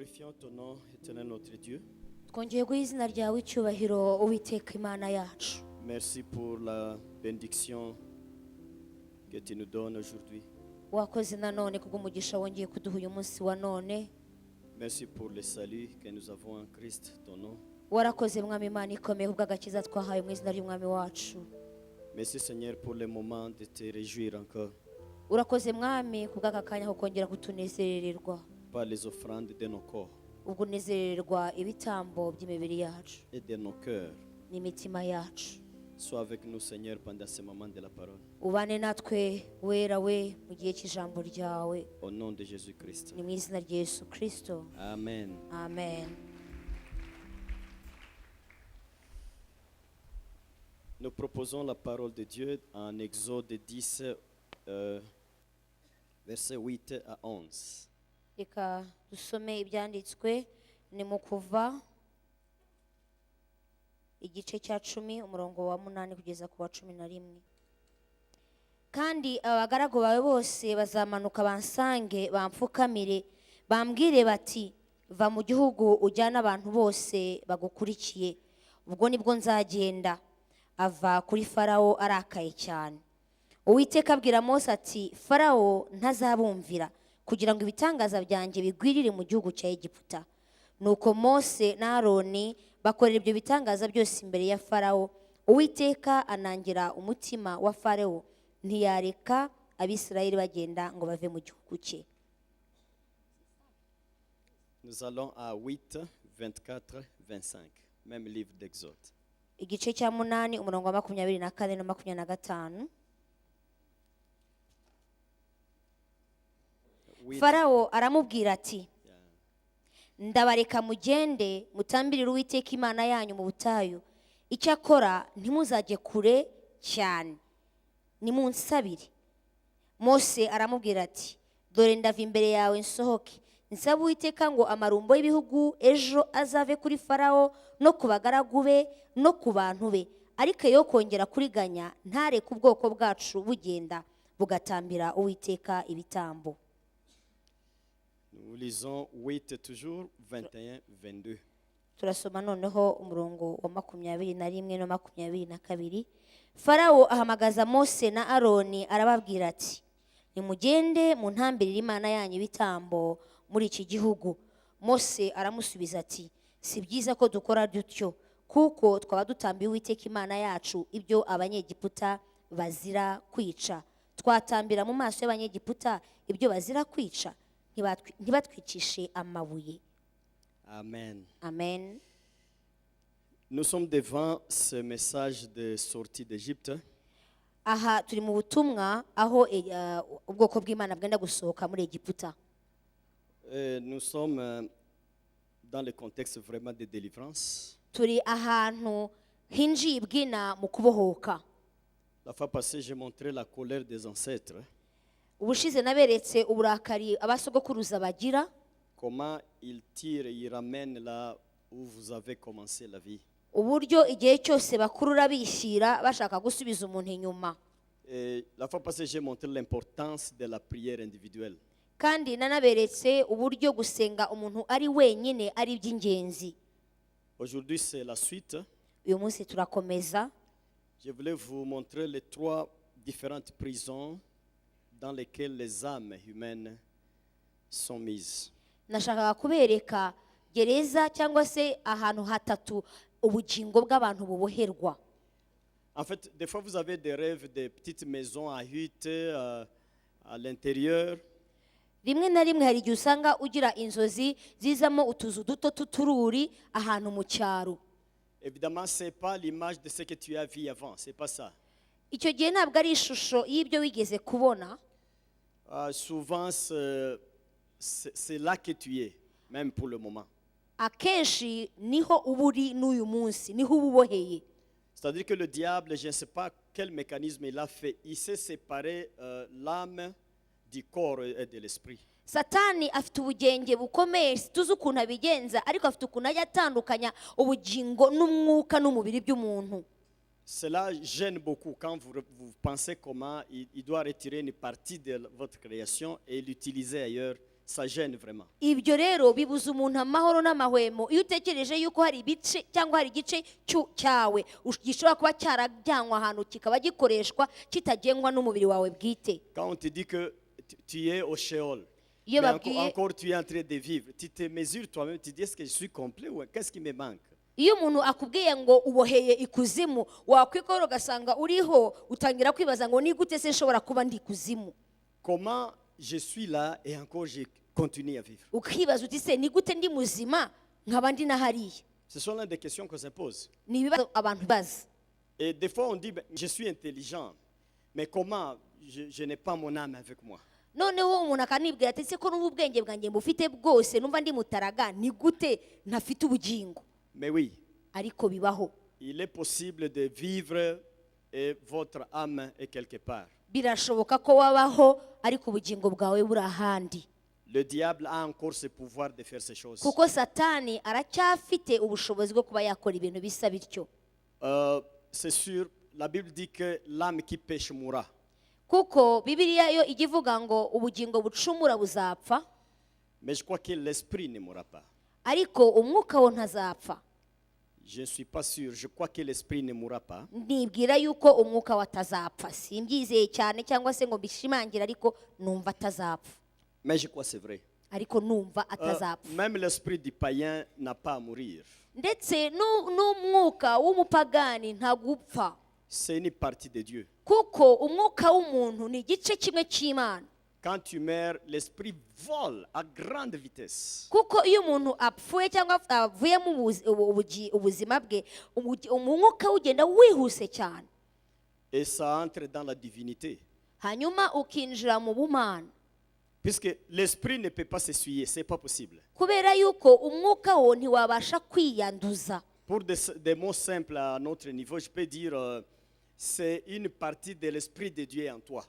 glorifions ton nom, éternel notre Dieu. twongeye guha izina ryawe icyubahiro uwiteka imana yacu. Merci pour la bénédiction que tu nous donnes aujourd'hui. wakoze nanone kubw'umugisha wongeye kuduha uyu munsi wa none. Merci pour le salut que nous avons en Christ, ton nom. warakoze mwami imana ikomeye kubw'agakiza twahaye mu izina ry'umwami wacu. Merci Seigneur pour le moment de te réjouir encore urakoze mwami kubw'aka kanya ko kongera kutunezererwa par les offrandes de nos corps ubwo unezererwa ibitambo by'imibiri yacu et de nos cœurs. n'imitima yacu. Sois avec nous Seigneur pendant ce moment de la parole. ubane natwe wera we mu gihe cy'ijambo ryawe, Au nom de Jésus-Christ. ni mu izina rya Yesu Kristo, Amen. amen. Nous proposons la parole de Dieu en Exode 10, versets 8 à 11. Reka dusome ibyanditswe ni mu Kuva igice cya 10 umurongo wa 8 kugeza ku wa 11. kandi abagaragu bawe bose bazamanuka bansange bamfukamire bambwire bati va mu gihugu ujyana abantu bose bagukurikiye, ubwo nibwo nzagenda. ava kuri Farawo arakaye cyane. Uwiteka abwira Mose ati Farawo ntazabumvira kugira ngo ibitangaza byanjye bigwirire mu gihugu cya Egiputa. Nuko Mose na Aroni bakorera ibyo bitangaza byose imbere ya Farawo. Uwiteka anangira umutima wa Farawo, ntiyareka Abisirayeli bagenda ngo bave mu gihugu cye. Nous allons à 8, 24, 25, même livre d'Exode. Igice cya 8 umurongo wa 24 na 25. Farawo aramubwira ati ndabareka mugende mutambirire Uwiteka imana yanyu mu butayu, icyakora ntimuzajye kure cyane, nimunsabire. Mose aramubwira ati dore ndava imbere yawe nsohoke, nsaba Uwiteka ngo amarumbo y'ibihugu ejo azave kuri Farawo no ku bagaragu be no ku bantu be, ariko yo kongera kuriganya ntareke ubwoko bwacu bugenda bugatambira Uwiteka ibitambo. Nous lisons 8 toujours, 21, 22. turasoma noneho umurongo wa 21 na 22. Farawo ahamagaza Mose na Aroni arababwira ati nimugende mu ntambirire imana yanyu ibitambo muri iki gihugu. Mose aramusubiza ati si byiza ko dukora dutyo, kuko twaba dutambiye Uwiteka imana yacu ibyo abanyegiputa bazira kwica. Twatambira mu maso y'abanyegiputa ibyo bazira kwica, ntibatwicishe amabuye. Amen. Amen. Nous sommes devant ce message de sortie d'Égypte. Aha turi mu butumwa aho ubwoko bw'Imana bwenda gusohoka muri Egiputa. Nous sommes dans le contexte vraiment de délivrance. Turi ahantu hinjiye ibwina mu kubohoka. La fois passée, j'ai montré la colère des ancêtres. Ubushize naberetse uburakari abasogokuruza bagira, Comment ils tirent et ils ramènent là où vous avez commencé la vie. uburyo igihe cyose bakurura bishyira bashaka gusubiza umuntu inyuma. Et la fois passée, j'ai montré l'importance de la prière individuelle. Kandi nanaberetse uburyo gusenga umuntu ari wenyine ari iby'ingenzi. Aujourd'hui, c'est la suite. Uyu munsi turakomeza. Je voulais vous montrer les 3 différentes prisons dans lesquelles les âmes humaines sont mises. Nashakaga kubereka gereza cyangwa se ahantu hatatu ubugingo bw'abantu buboherwa. En fait, des fois, vous avez des rêves de petites maisons à hutte à l'intérieur. Rimwe na rimwe hari igihe usanga ugira inzozi zizamo utuzu duto tutururi ahantu mu cyaro. Évidemment, ce n'est pas l'image de ce que tu as vu avant. Ce n'est pas ça. Icyo gihe ntabwo ari ishusho y'ibyo wigeze kubona. Souvent, c'est là que tu es, même pour le moment. Akenshi niho uba uri n'uyu munsi, niho uba uboheye. C'est-à-dire que le diable, je ne sais pas quel mécanisme il a fait. Il s'est séparé l'âme du corps et de l'esprit. Satani afite ubugenge bukomeye, tuzi ukuntu abigenza, ariko afite ukuntu ajya atandukanya ubugingo n'umwuka n'umubiri by'umuntu. Cela gêne beaucoup quand vous pensez comment il doit retirer une partie de votre création et l'utiliser ailleurs ça gêne vraiment. ibyo rero bibuza umuntu amahoro n'amahwemo iyo utekereje yuko hari ibice cyangwa hari igice cyawe gishobora kuba cyarajyanwa ahantu kikaba gikoreshwa kitagengwa n'umubiri wawe bwite. Quand on te dit que tu es au Sheol, Iyo mais babwiye- encore tu es en train de vivre, tu te mesures toi-même, tu dis est-ce que je suis complet ou qu'est-ce qui me manque? iyo umuntu akubwiye ngo uboheye ikuzimu wakwikora ugasanga uriho utangira kwibaza ngo ni gute se nshobora kuba ndi ikuzimu. Comment je suis là et encore je continue à vivre? Ukibaza uti se ni gute ndi muzima nkaba ndi na hariya. Ce sont là des questions qu'on se pose. Ni ibibazo abantu bazi. Et des fois on dit ben, je suis intelligent, mais comment je n'ai pas mon âme avec moi? Noneho umuntu akanibwira ati se ko n'ubu ubwenge bwanjye mbufite bwose numva ndi mutaraga ni gute ntafite ubugingo. Mais oui, Ariko bibaho. il est possible de vivre et votre âme est quelque part. Birashoboka ko wabaho ariko ubugingo bwawe buri ahandi. Le diable a encore ce pouvoir de faire ces choses. Kuko Satani aracyafite ubushobozi bwo kuba yakora ibintu bisa bityo. C'est sûr, la Bible dit que l'âme qui pêche mourra. Kuko Bibiliya yo ijya ivuga ngo ubugingo bucumura buzapfa Mais je crois que l'esprit ne mourra pas. ariko umwuka wo ntazapfa. Je ne suis pas sûr. Je crois que l'esprit ne mourra pas. Nibwira yuko umwuka watazapfa. Simbyizeye cyane cyangwa se ngo mbishimangire ariko numva atazapfa. Mais je crois que c'est vrai. Ariko numva atazapfa. Même l'esprit du païen n'a pas à mourir. Ndetse n'umwuka w'umupagani ntagupfa. C'est une partie de Dieu. Kuko umwuka w'umuntu ni igice kimwe cy'Imana. Quand tu meurs, l'esprit vole à grande vitesse. Kuko iyo umuntu apfuye cyangwa avuye mu ubuzima bwe umwuka ugenda wihuse cyane. Et ça entre dans la divinité. Hanyuma ukinjira mu bumana. Puisque l'esprit ne peut pas s'essuyer, ce n'est pas possible. Kubera yuko umwuka wo ntiwabasha kwiyanduza. Pour des mots simples à notre niveau, je peux dire c'est une partie de l'esprit de Dieu en toi.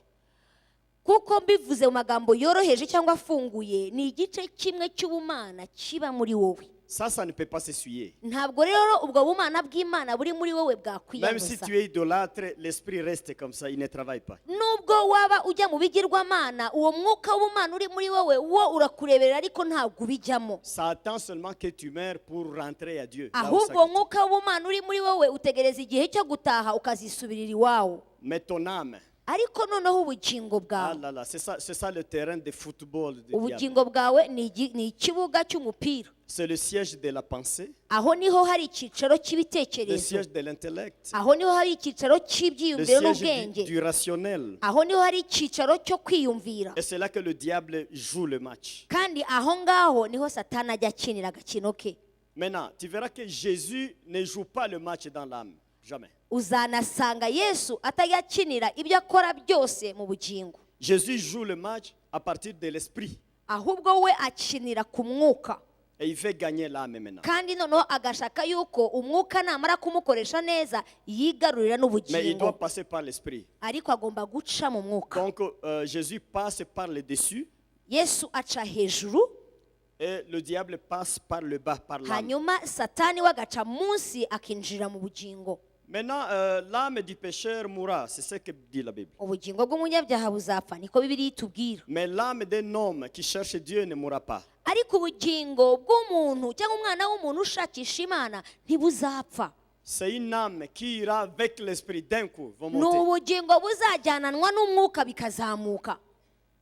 Kuko mbivuze mu magambo yoroheje cyangwa afunguye ni igice kimwe cy'ubumana kiba muri wowe. Ça ne peut pas s'essuyer. Ntabwo rero ubwo bumana bw'Imana buri muri wowe Même si bwakwiyanduza. tu es idolâtre, l'esprit reste comme ça, il ne travaille pas. Nubwo waba ujya mu bigirwamana uwo mwuka w'ubumana uri muri wowe wo urakureberera ariko ntabwo ubijyamo. Ça attend seulement que tu meurs pour rentrer à Dieu. là où ça Ahubwo uwo quitte. mwuka w'ubumana uri muri wowe utegereza igihe cyo gutaha ukazisubirira iwawo. Mais ton âme, Ariko noneho ubugingo ah bwawe là là, c'est ça le terrain de football du diable. ubugingo bwawe ni ikibuga cy'umupira. C'est le siège de la pensée, Aho niho hari icyicaro le cy'ibitekerezo. siège de l'intellect, Aho niho hari icyicaro le cy'ibyiyumviro siège n'ubwenge. du rationnel. Aho niho hari icyicaro cyo kwiyumvira. Et c'est là que le diable joue le match. Kandi aho ngaho niho Satani ajya akinira agakino ke. Maintenant, tu verras que Jésus ne joue pas le match dans l'âme. Jamais. Uzanasanga Yesu atajya akinira ibyo akora byose mu bugingo. Jésus joue le match à partir de l'esprit. Ahubwo we akinira ku mwuka. Et il veut gagner l'âme maintenant. Kandi noneho agashaka yuko umwuka namara kumukoresha neza yigarurira Mais il n'ubugingo. doit passer par l'esprit. Ariko agomba guca mu mwuka. Donc Jésus passe par le dessus Yesu aca hejuru et le diable passe par le bas, par l'âme. hanyuma Satani we agaca munsi akinjira mu bugingo. Maintenant, l'âme du pécheur mourra. C'est ce que dit la Bible. Ubugingo bw'umunyabyaha buzapfa niko Bibiliya itubwira. Mais l'âme d'un homme qui cherche Dieu ne mourra pas. Ariko ubugingo bw'umuntu cyangwa umwana w'umuntu ushakisha Imana ntibuzapfa. C'est une âme qui ira avec l'esprit d'un coup, va Ni monter. ubugingo buzajyananwa n'umwuka bikazamuka.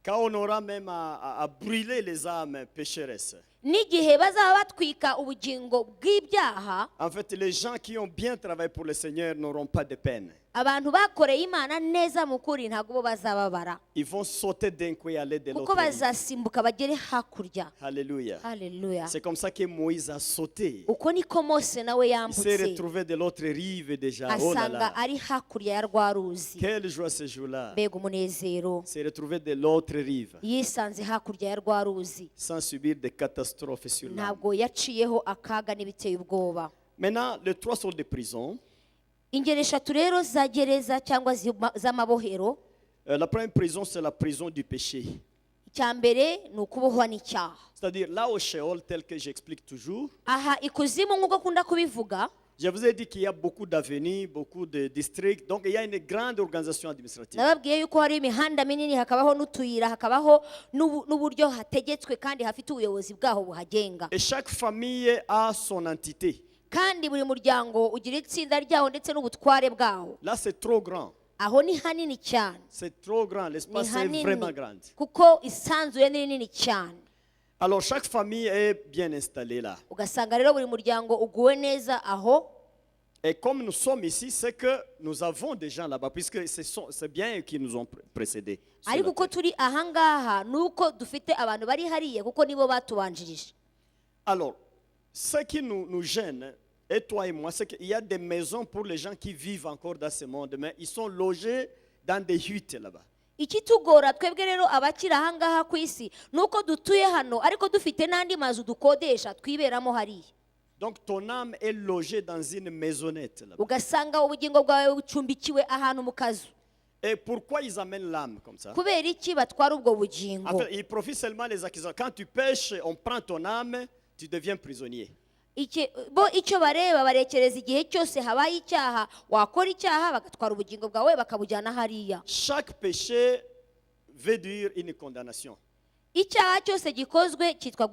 Quand on aura même à brûler les âmes pécheresses. N'igihe bazaba batwika ubugingo bw'ibyaha, En fait, les gens qui ont bien travaillé pour le Seigneur n'auront pas de peine. abantu bakoreye Imana neza mu kuri ntabwo bo bazababara. Ils vont sauter d'un coup et aller de Kuko l'autre côté. bazasimbuka bagere hakurya. Alléluia. Haleluya. C'est comme ça que Moïse a sauté. Uko niko Mose nawe Il s'est yambutse retrouvé de l'autre rive déjà. Oh là asanga là. ari hakurya ya rwa ruzi. Quelle joie ce jour-là. Mbega umunezero. Il s'est retrouvé de l'autre rive Yisanze hakurya ya rwa ruzi. sans subir de catastrophes sur l'âme. Ntabwo yaciyeho akaga n'ibiteye ubwoba. Maintenant, les trois sortes de prisons. Ingero eshatu rero za gereza cyangwa z'amabohero. La première prison, c'est la prison du péché. Icya mbere ni ukubohwa n'icyaha. C'est-à-dire là au Sheol, tel que j'explique toujours, Aha ikuzimu nk'uko akunda kubivuga, Je vous ai dit qu'il y a beaucoup d'avenues, beaucoup de districts, donc il y a une grande organisation administrative. nababwiye yuko hari imihanda minini hakabaho n'utuyira hakabaho n'uburyo hategetswe kandi hafite ubuyobozi bwaho buhagenga Et chaque famille a son entité. kandi buri muryango ugira itsinda ryawo ndetse n'ubutware bwawo Là, c'est trop grand. aho ni hanini cyane C'est trop grand. ni L'espace est hanini vraiment grand. kuko isanzuye ni rinini cyane Alors, chaque famille est bien installée là. ugasanga rero buri muryango uguwe neza aho Et comme nous sommes ici, c'est que nous avons des gens là-bas, puisque c'est bien eux qui nous ont précédés. sur la ariko uko terre. turi ahangaha ni uko dufite abantu bari hariya kuko nibo batubanjirije Alors, ce qui nous gêne, et toi et moi, c'est qu'il y a des maisons pour les gens qui vivent encore dans ce monde, mais ils sont logés dans des huttes là-bas. ikitugora twebwe rero abakiri ahangaha ku isi ni uko dutuye hano ariko dufite n'andi mazu dukodesha twiberamo hariya Donc ton âme est logée dans une maisonnette là-bas. ugasanga ubugingo bwawe bucumbikiwe ahantu mu kazu Et pourquoi ils amènent l'âme comme ça? kubera iki batwara ubwo bugingo En fait, ils profitent seulement des accusations. Quand tu pêches, on prend ton âme, tu deviens prisonnier. bo icyo bareba barekereza igihe cyose habaye icyaha wakora icyaha bagatwara ubugingo bwawe bakabujyana hariya Chaque péché veut dire une condamnation. icyaha cyose gikozwe cyitwa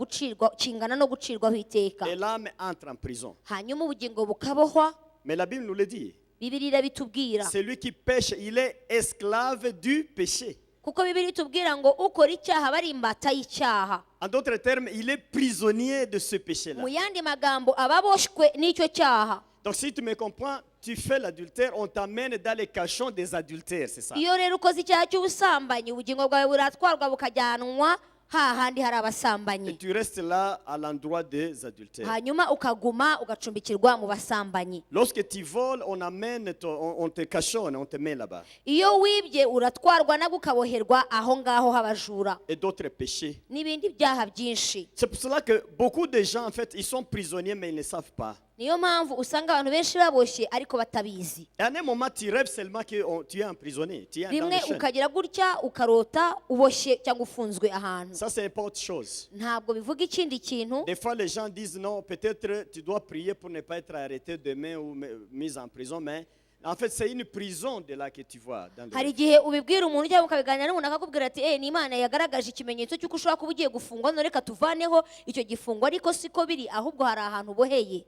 kingana no gucirwaho iteka Et l'âme entre en prison. hanyuma ubugingo bukabohwa Mais la Bible nous le dit. bibiri irabitubwira Celui qui pêche, il est esclave du péché. kuko bibiri itubwira ngo ukora icyaha aba ari imbata y'icyaha En d'autres termes, il est prisonnier de ce péché-là. mu yandi magambo aba aboshwe n'icyo cyaha Donc si tu me comprends, tu fais l'adultère, on t'amène dans les cachons des adultères, c'est ça. iyo rero ukoze icyaha cy'ubusambanyi ubugingo bwawe buratwarwa bukajyanwa hahandi hari Et abasambanyi tu restes là à l'endroit des adultères. hanyuma ukaguma ugacumbikirwa mu basambanyi Lorsque tu voles, on amène, on te cachonne, on te met là-bas. iyo wibye uratwarwa nabwo ukaboherwa aho ngaho h'abajura Et d'autres péchés. n'ibindi byaha byinshi C'est pour cela que beaucoup de gens, en fait, ils sont prisonniers, mais ils ne savent pas. niyo mpamvu usanga abantu benshi baboshye ariko batabizi Et à un moment, tu rêves seulement que tu es emprisonné, tu es dans rimwe le chaîne. ukagira gutya ukarota uboshye cyangwa ufunzwe ahantu Ça, c'est pas autre chose. ntabwo bivuga ikindi kintu Des fois, les gens disent non, peut-être tu dois prier pour ne pas être arrêté demain ou mis en prison, mais en fait, c'est une prison de là que tu vois. Dans le hari rêve. igihe ubibwira umuntu cyangwa ukabiganira n'umuntu akakubwira ati ni imana yagaragaje ikimenyetso cy'uko ushobora kuba ugiye gufungwa none reka tuvaneho icyo gifungo ariko siko biri ahubwo hari ahantu uboheye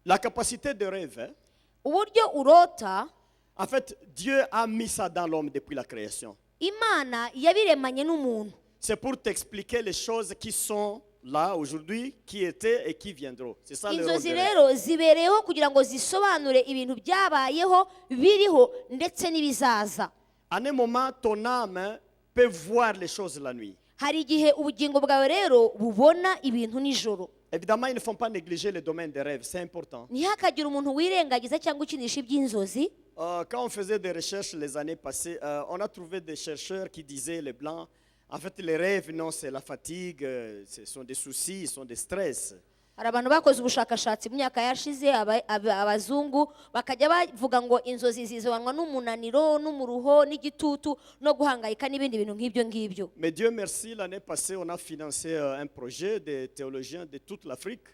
La capacité de rêve, hein, uburyo urota en fait, Dieu a mis ça dans l'homme depuis la création. imana yabiremanye n'umuntu C'est pour t'expliquer les choses qui sont là aujourd'hui, qui étaient et qui viendront. C'est ça le rôle inzozi de rêve. rero zibereyeho kugira ngo zisobanure ibintu byabayeho biriho ndetse n'ibizaza À un moment, ton âme hein, peut voir les choses la nuit. hari igihe ubugingo bwawe rero bubona ibintu nijoro Évidemment, il ne faut pas négliger le domaine des rêves, c'est important. ntihakagire umuntu wirengagiza cyangwa ukinisha iby'inzozi Quand on faisait des recherches les années passées, on a trouvé des chercheurs qui disaient, les blancs, en fait, les rêves, non, c'est la fatigue, ce sont des soucis, ce sont des stress. hari abantu bakoze ubushakashatsi mu myaka yashize abazungu bakajya bavuga ngo inzozi zizobanwa n'umunaniro n'umuruho n'igitutu no guhangayika n'ibindi bintu nk'ibyo ngibyo Mais Dieu merci, l'année passée, on a financé un projet des théologiens de toute l'Afrique.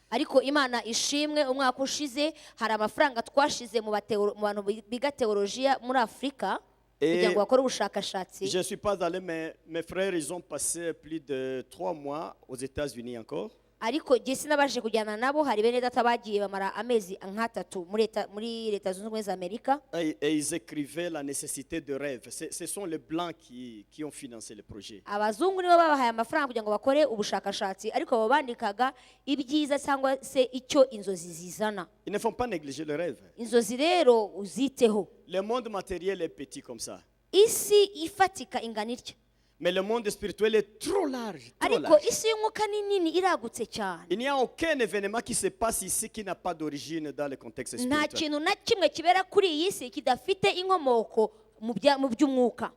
ariko imana ishimwe umwaka ushize hari amafaranga twashize mu bantu biga teolojiya muri afurika kugira ngo bakore ubushakashatsi Je ne suis pas allé, mais mes frères, ils ont passé plus de 3 mois aux États-Unis encore. ariko jye sinabashije kujyana nabo hari bene data bagiye bamara amezi nk'atatu muri leta zunze ubumwe za amerika Et ils écrivaient la nécessité de rêve. Ce sont les blancs qui ont financé le projet. abazungu nibo babahaye amafaranga kugira ngo bakore ubushakashatsi ariko baba bandikaga ibyiza cyangwa se icyo inzozi zizana Ils ne font pas négliger le rêve. inzozi rero uziteho Le monde matériel est petit comme ça. isi ifatika ingana itya Mais le monde spirituel est trop large. Trop ariko large. isi y'umwuka ni nini iragutse cyane Il n'y a aucun événement qui se passe ici qui n'a pas d'origine dans le contexte nta spirituel. kintu na kimwe kibera kuri iyi si kidafite inkomoko mu by'umwuka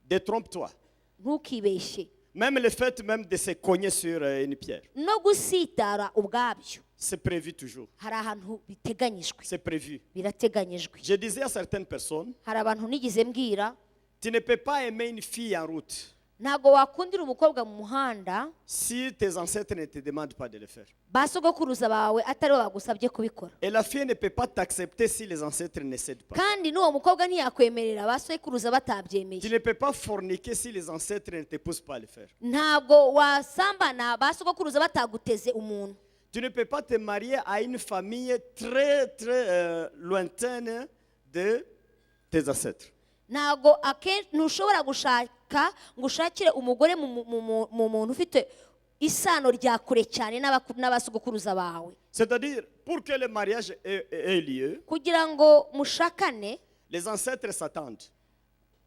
Détrompe-toi. ntukibeshye Même le fait même de se cogner sur une pierre, no gusitara ubwabyo c'est prévu toujours. hari ahantu biteganyijwe C'est prévu. birateganyijwe Je disais à certaines personnes, hari abantu nigeze mbwira tu ne peux pas aimer une fille en route. ntabwo wakundira umukobwa mu muhanda si tes ancêtres ne te demandent pas de le faire. basogokuruza bawe atari bo bagusabye kubikora. Et la fille ne peut pas t'accepter si les ancêtres ne cèdent pas. kandi n'uwo mukobwa ntiyakwemerera basogokuruza batabyemeye. Tu ne peux pas forniquer si les ancêtres ne te poussent pas à le faire. ntabwo wasambana basogokuruza bataguteze umuntu. Tu ne peux pas te marier à une famille très très lointaine de tes ancêtres. ntabwo akenshi ntushobora gushaka ngo ushakire umugore mu muntu ufite isano rya kure cyane n'abasogokuruza bawe. C'est-à-dire, pour que le mariage ait lieu, kugira ngo mushakane les ancêtres s'attendent.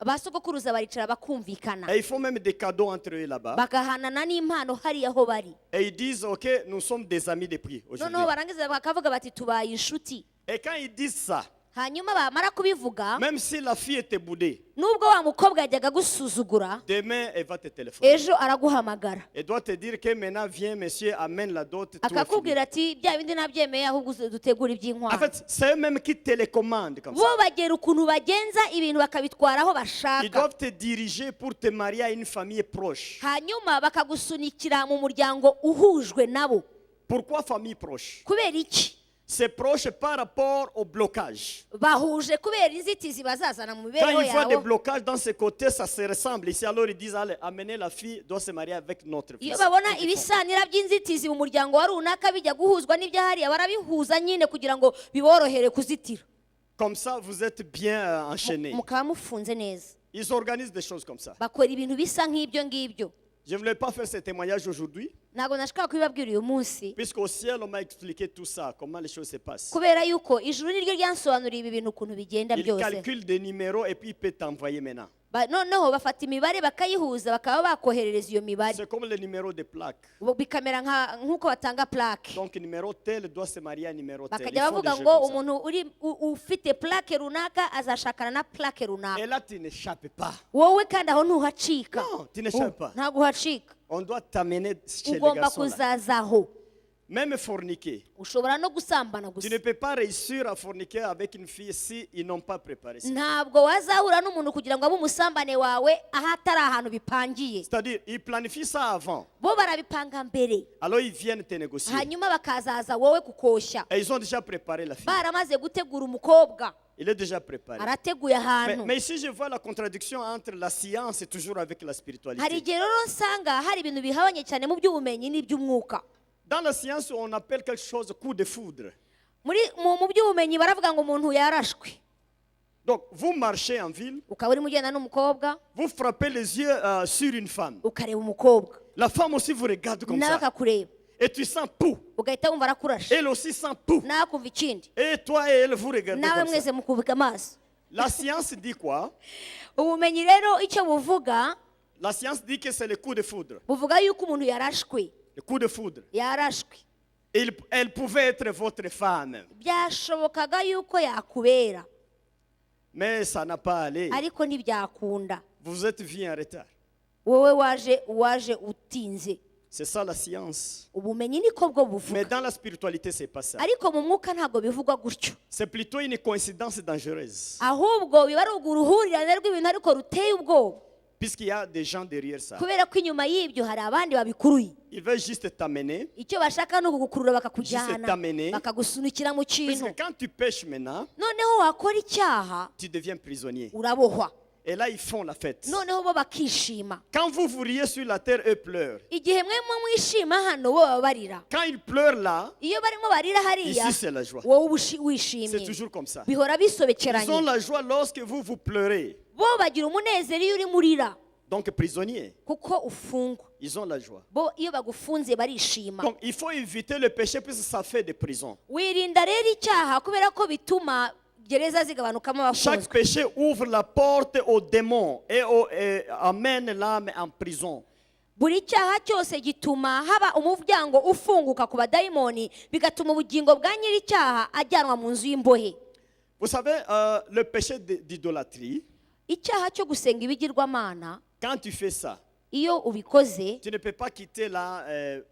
basogokuruza baricara bakumvikana Et ils font même des cadeaux entre eux là-bas. bagahanana n'impano hariya aho bari. Et ils disent, ok, nous sommes des amis de prix aujourd'hui. noneho barangiza bakavuga bati tubaye inshuti. Et quand ils disent ça, hanyuma bamara kubivuga même si la fille était boudée, nubwo wa mukobwa yajyaga gusuzugura demain elle va te téléphoner. ejo araguhamagara Elle doit te dire que maintenant, viens, monsieur, amène la dot. tout est fini. akakubwira ati bya bindi nabyemeye ahubwo dutegura En iby'inkwano. fait, c'est eux-mêmes qui télécommandent comme bo ça. bagera ukuntu bagenza ibintu bakabitwara aho Ils bashaka, doivent te diriger pour te marier à une famille proche. hanyuma bakagusunikira mu muryango uhujwe nabo. Pourquoi famille proche? kubera iki? C'est proche par rapport au blocage. bahuje kubera inzitizi bazazana mu Quand mibereho ils voient des yawe. blocages dans ce côté, ça se ressemble. Ici, alors ils disent, allez, amenez la fille, doit se marier avec notre fils. iyo babona Donc, ils font. ibisanira by'inzitizi mu muryango wa runaka bijya guhuzwa n'ibyahariya barabihuza nyine kugira ngo biborohere kuzitira. Comme ça, vous êtes bien enchaînés. mukaba mufunze neza. Ils organisent des choses comme ça. bakora ibintu bisa nk'ibyo ngibyo. Je ne voulais pas faire ce témoignage aujourd'hui, ntabwo nashaka kubibabwira uyu munsi puisqu'au ciel, on m'a expliqué tout ça, comment les choses se passent. kubera yuko ijuru niryo ryansobanuriye ibi bintu ukuntu bigenda Il byose. calcule des numéros et puis il peut t'envoyer maintenant. noneho bafata imibare bakayihuza bakaba bakoherereza iyo mibare. C'est comme le numéro de plaque. bikamera nk'uko batanga plaque. Donc, numéro tel doit se marier à numéro tel. Ils bakajya font des bavuga jeux ngo comme ça. umuntu ufite plaque runaka azashakana na plaque runaka. Et là, tu n'échappes pas. wowe kandi aho ntuhacika. Non, tu n'échappes pas. ntabwo uhacika. On doit t'amener chez les ugomba garçons. Là. kuzazaho. Même forniquer. ushobora no gusambana Tu gusa. ne peux pas réussir à forniquer avec une fille si ils n'ont pas préparé ça. ntabwo wazahura n'umuntu kugira ngo abe umusambane wawe ahatari ahantu bipangiye. C'est-à-dire, ils planifient ça avant. bo barabipanga mbere, Alors, ils viennent te négocier. hanyuma bakazaza wowe kukoshya. Et ils ont déjà préparé la fille. baramaze gutegura umukobwa, Il est déjà préparé. arateguye ahantu. Mais ici, je vois la contradiction entre la science et toujours avec la hari spiritualité. igihe rero nsanga hari ibintu bihabanye cyane mu by'ubumenyi n'iby'umwuka. Dans la science, on appelle quelque chose coup de foudre. mu by'ubumenyi baravuga ngo umuntu yarashwe. Donc, vous marchez en ville, ukaba urimo ugenda n'umukobwa vous frappez les yeux sur une femme. ukareba umukobwa La femme aussi vous regarde comme nawe ça. akakureba Et tu sens pou. ugahita wumva arakurashe, Elle aussi sent pou. nawe akumva ikindi, Et toi et elle, vous regardez nawe comme ça. mwese mukubika amaso. La science dit quoi? ubumenyi rero icyo buvuga, La science dit que c'est le coup de foudre. buvuga yuko umuntu yarashwe. Le coup de foudre. yarashwe Elle pouvait être votre femme. byashobokaga yuko yakubera, Mais ça n'a pas allé. ariko ntibyakunda. Vous êtes vu en retard. wowe waje utinze. C'est ça la science. ubumenyi niko bwo Mais buvuga, dans la spiritualité, c'est pas ça. ariko mu mwuka ntabwo bivugwa gutyo. C'est plutôt une coïncidence dangereuse. ahubwo biba ari uruhurirane rw'ibintu ariko ruteye ubwoba, Puisqu'il y a des gens derrière ça. kubera ko inyuma y'ibyo hari abandi babikuruye. Ils veulent juste t'amener. icyo bashaka ni ukugukurura Juste bakakujyana t'amener. bakagusunikira mu kintu, Puisque quand tu pêches maintenant, noneho wakora icyaha tu deviens prisonnier. urabohwa. Et là, ils font la fête. noneho bo bakishima. Quand vous vous riez sur la terre, eux pleurent. igihe mwe mwishima hano bo baba barira. Quand ils pleurent là, iyo barimo barira hariya ici c'est la joie. wowe uba C'est wishimye. toujours comme ça. bihora Ils ont bisobekeranye. la joie lorsque vous pleurez. bo bagira umunezero iyo urimo urira, Donc prisonniers, kuko ufungwa. ils ont la joie. bo iyo bagufunze barishima. Donc il faut éviter le péché puisque ça fait des prisons. wirinda rero icyaha kubera ko bituma gereza zigabanukamo Chaque abafunzwe. péché ouvre la porte aux démons et amène l'âme en prison. buri cyaha cyose gituma haba umuryango ufunguka ku badayimoni, bigatuma ubugingo bwa nyir'icyaha ajyanwa mu nzu y'imbohe. Vous savez, le péché d'idolâtrie, icyaha cyo gusenga ibigirwamana, quand tu fais ça, iyo ubikoze tu ne peux pas quitter là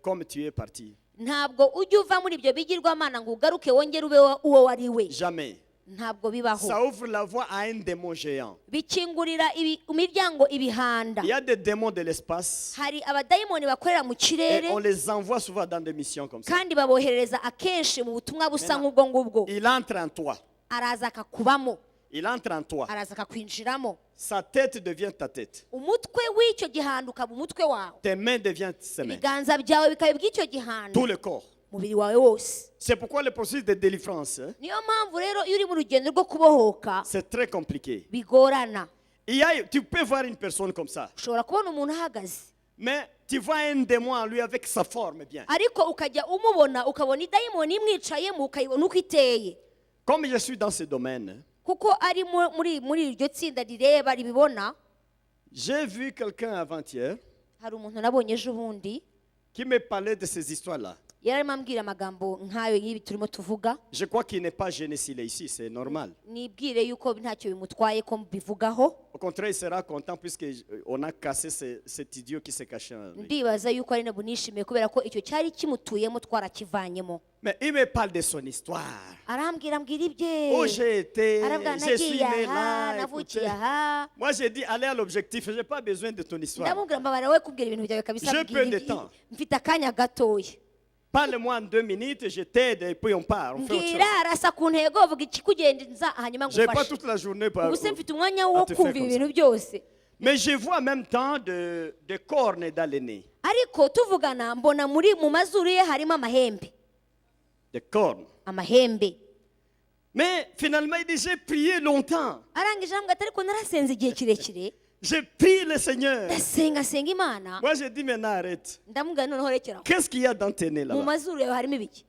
comme tu es parti. ntabwo ujya uva muri ibyo bigirwamana ngo ugaruke wongere ube uwo wari we. Jamais. ntabwo bibaho Ça ouvre la voie à un démon géant. bikingurira imiryango ibihanda. Il y a des démons de l'espace Hari abadayimoni bakorera mu et kirere on les envoie souvent dans des missions comme ça. kandi baboherereza akenshi mu butumwa busa nk'ubwo ngubwo. Il entre en toi. Araza akakubamo, Il entre en toi. araza akakwinjiramo. Sa tête devient ta tête. Umutwe w'icyo gihanda ukaba umutwe wawe, Tes mains deviennent ses mains. ibiganza byawe bikaba iby'icyo gihanda, Tout le corps. umubiri wawe wose. C'est pourquoi le processus de délivrance, hein, Niyo mpamvu rero iyo uri mu rugendo rwo kubohoka c'est très compliqué. bigorana. Tu peux voir une personne comme ça, Ushobora kubona umuntu ahagaze mais tu vois un démon en lui avec sa forme bien. ariko ukajya umubona ukabona idayimoni imwicayemo ukayibona uko iteye, Comme je suis dans ce domaine, kuko ari muri iryo tsinda rireba ribibona. j'ai vu quelqu'un avant-hier Hari umuntu nabonye ejo bundi qui me parlait de ces histoires-là. yari arimo ambwira amagambo nk'ayo y'ibi turimo tuvuga. Je crois qu'il n'est pas gêné s'il est ici, c'est normal. Nibwire yuko ntacyo bimutwaye ko mbivugaho. Au contraire, il sera content puisqu'on a cassé cet idiot qui s'est caché en lui. Ndibaza yuko ari bunishimiye kubera ko icyo cyari kimutuyemo twarakivanyemo. Mais il me parle de son histoire. Ambwira ibye, Où j'ai été, arabwira je suis nagiye né aha, là. navukiye Écoutez. aha. Moi, j'ai dit, allez à l'objectif, je n'ai pas besoin de ton histoire. Ndamubwira mbabara we kubwira ibintu byawe kabisa. Je peu de temps. Mfite akanya gatoya. Parle-moi en 2 minutes, je t'aide et puis on part. On fait autre Mbwira chose. arasa ku ntego vuga ikikugenza hanyuma Je n'ai pas ngufashe. toute la journée pour Ubu se mfite umwanya à wo te faire kumva comme ça. ibintu byose. Mais je vois en même temps des cornes dans le nez. Ariko tuvugana mbona mu mazuru ye harimo amahembe. Des cornes. Amahembe. Mais finalement, il dit, j'ai prié longtemps. Arangije ambwira ati ariko narasenze igihe kirekire. J'ai prié le Seigneur. Ndasenga Imana. Moi, j'ai dit, maintenant arrête. Ndamubwira noneho rekera. Qu'est-ce qu'il y a dans tes nez Mu là-bas? mazuru yawe harimo ibiki?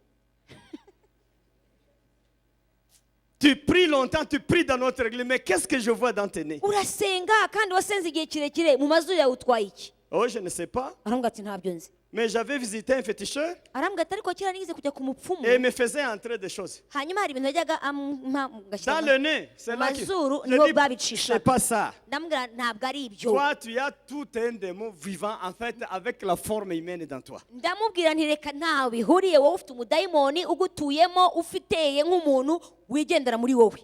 Tu pries longtemps, tu pries dans notre église, mais qu'est-ce que je vois dans tes nez? Urasenga kandi wasenze igihe kirekire, mu mazuru yawe utwaye iki? Oh, je ne sais pas. Arambwira ati ntabyo nzi. Mais j'avais visité un féticheur Arambwira ati ariko kera nigeze kujya ku mupfumu, et il me faisait entrer des choses. hanyuma hari ibintu yajyaga Dans gashyira le nez, c'est là que mazuru je niho dis, babicisha. c'est pas ça. Ndamubwira ntabwo ari ibyo. Toi, tu as tout un démon vivant, en fait, avec la forme humaine dans toi. Ndamubwira nti reka ntawe bihuriye, wowe ufite umudayimoni ugutuyemo ufiteye nk'umuntu wigendera muri wowe.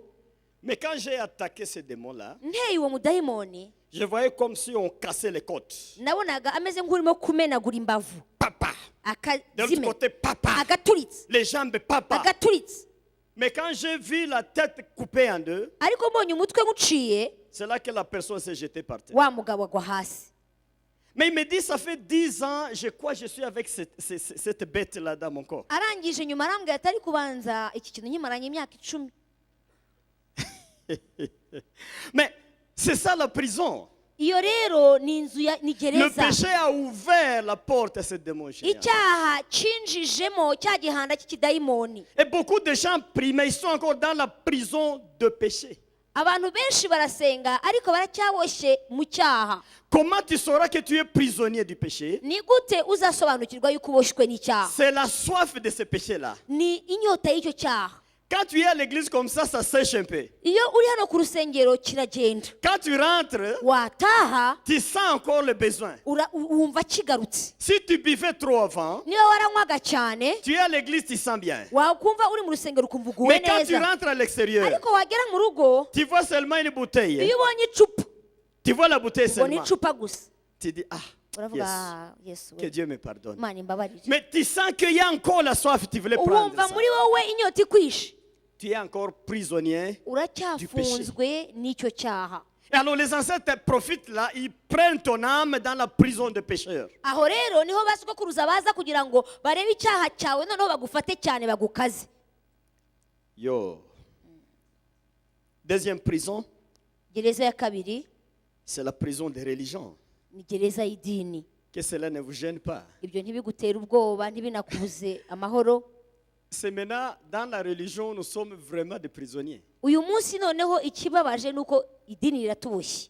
Mais quand j'ai attaqué ce démon-là, Nteye uwo mudayimoni je voyais comme si on cassait les côtes. nabonaga ameze nk'urimo kumenagura imbavu, Papa. De l'autre akazime, côté, papa. agaturitse, Les jambes, papa. agaturitse. Mais quand j'ai vu la tête coupée en deux, Ariko mbonye umutwe nguciye, c'est là que la personne s'est jetée par terre. wa mugabo agwa hasi. Mais il me dit, ça fait 10 ans, je crois que je suis avec cette bête-là dans mon corps. Arangije nyuma arambwira ati ariko ubanza iki kintu nkimaranye imyaka 10. Mais c'est ça la prison. Iyo rero ni inzu ni Le gereza. péché a ouvert la porte à ce démon géant. Icyaha cinjijemo cya gihanda cy'ikidayimoni. Et beaucoup de gens prient, mais ils sont encore dans la prison de péché. Abantu benshi barasenga ariko baracyaboshye mu cyaha. Comment tu sauras que tu es prisonnier du péché? Ni gute uzasobanukirwa yuko uboshywe n'icyaha? C'est la soif de ce péché-là. Ni inyota y'icyo cyaha. Quand tu es à l'église comme ça sèche un peu. Iyo uri hano ku rusengero kiragenda. Quand tu rentres, Wataha tu sens encore le besoin. wumva kigarutse. Si tu buvais trop avant, Niyo waranywaga cyane, tu es à l'église, tu sens bien. wakumva uri mu rusengero ukumva uguwe Mais quand tu neza. rentres à l'extérieur, Ariko wagera mu rugo, tu vois seulement une bouteille. iyo ubonye icupa, Tu vois la bouteille ubona seulement. icupa gusa. Tu dis, ah, Uravuga yes, "Ah, Yesu, que Dieu me pardonne. Imana imbabarire." Mais tu sens qu'il y a encore la soif, tu voulais prendre Wumva ça. muri wowe inyota ikwishe. Tu es encore prisonnier. Uracyafunzwe n'icyo cyaha. Et alors les ancêtres profitent là, ils prennent ton âme dans la prison de pécheurs. Aho rero niho basogokuruza baza kugira ngo barebe icyaha cyawe noneho bagufate cyane bagukaze. Yo. Deuxième prison, Gereza ya kabiri c'est la prison des religions. ni gereza y'idini. Que cela ne vous gêne pas. Ibyo ntibigutera ubwoba ntibinakubuze amahoro. C'est maintenant, dans la religion, nous sommes vraiment des prisonniers. Uyu munsi noneho ikibabaje nuko idini riratuboshye.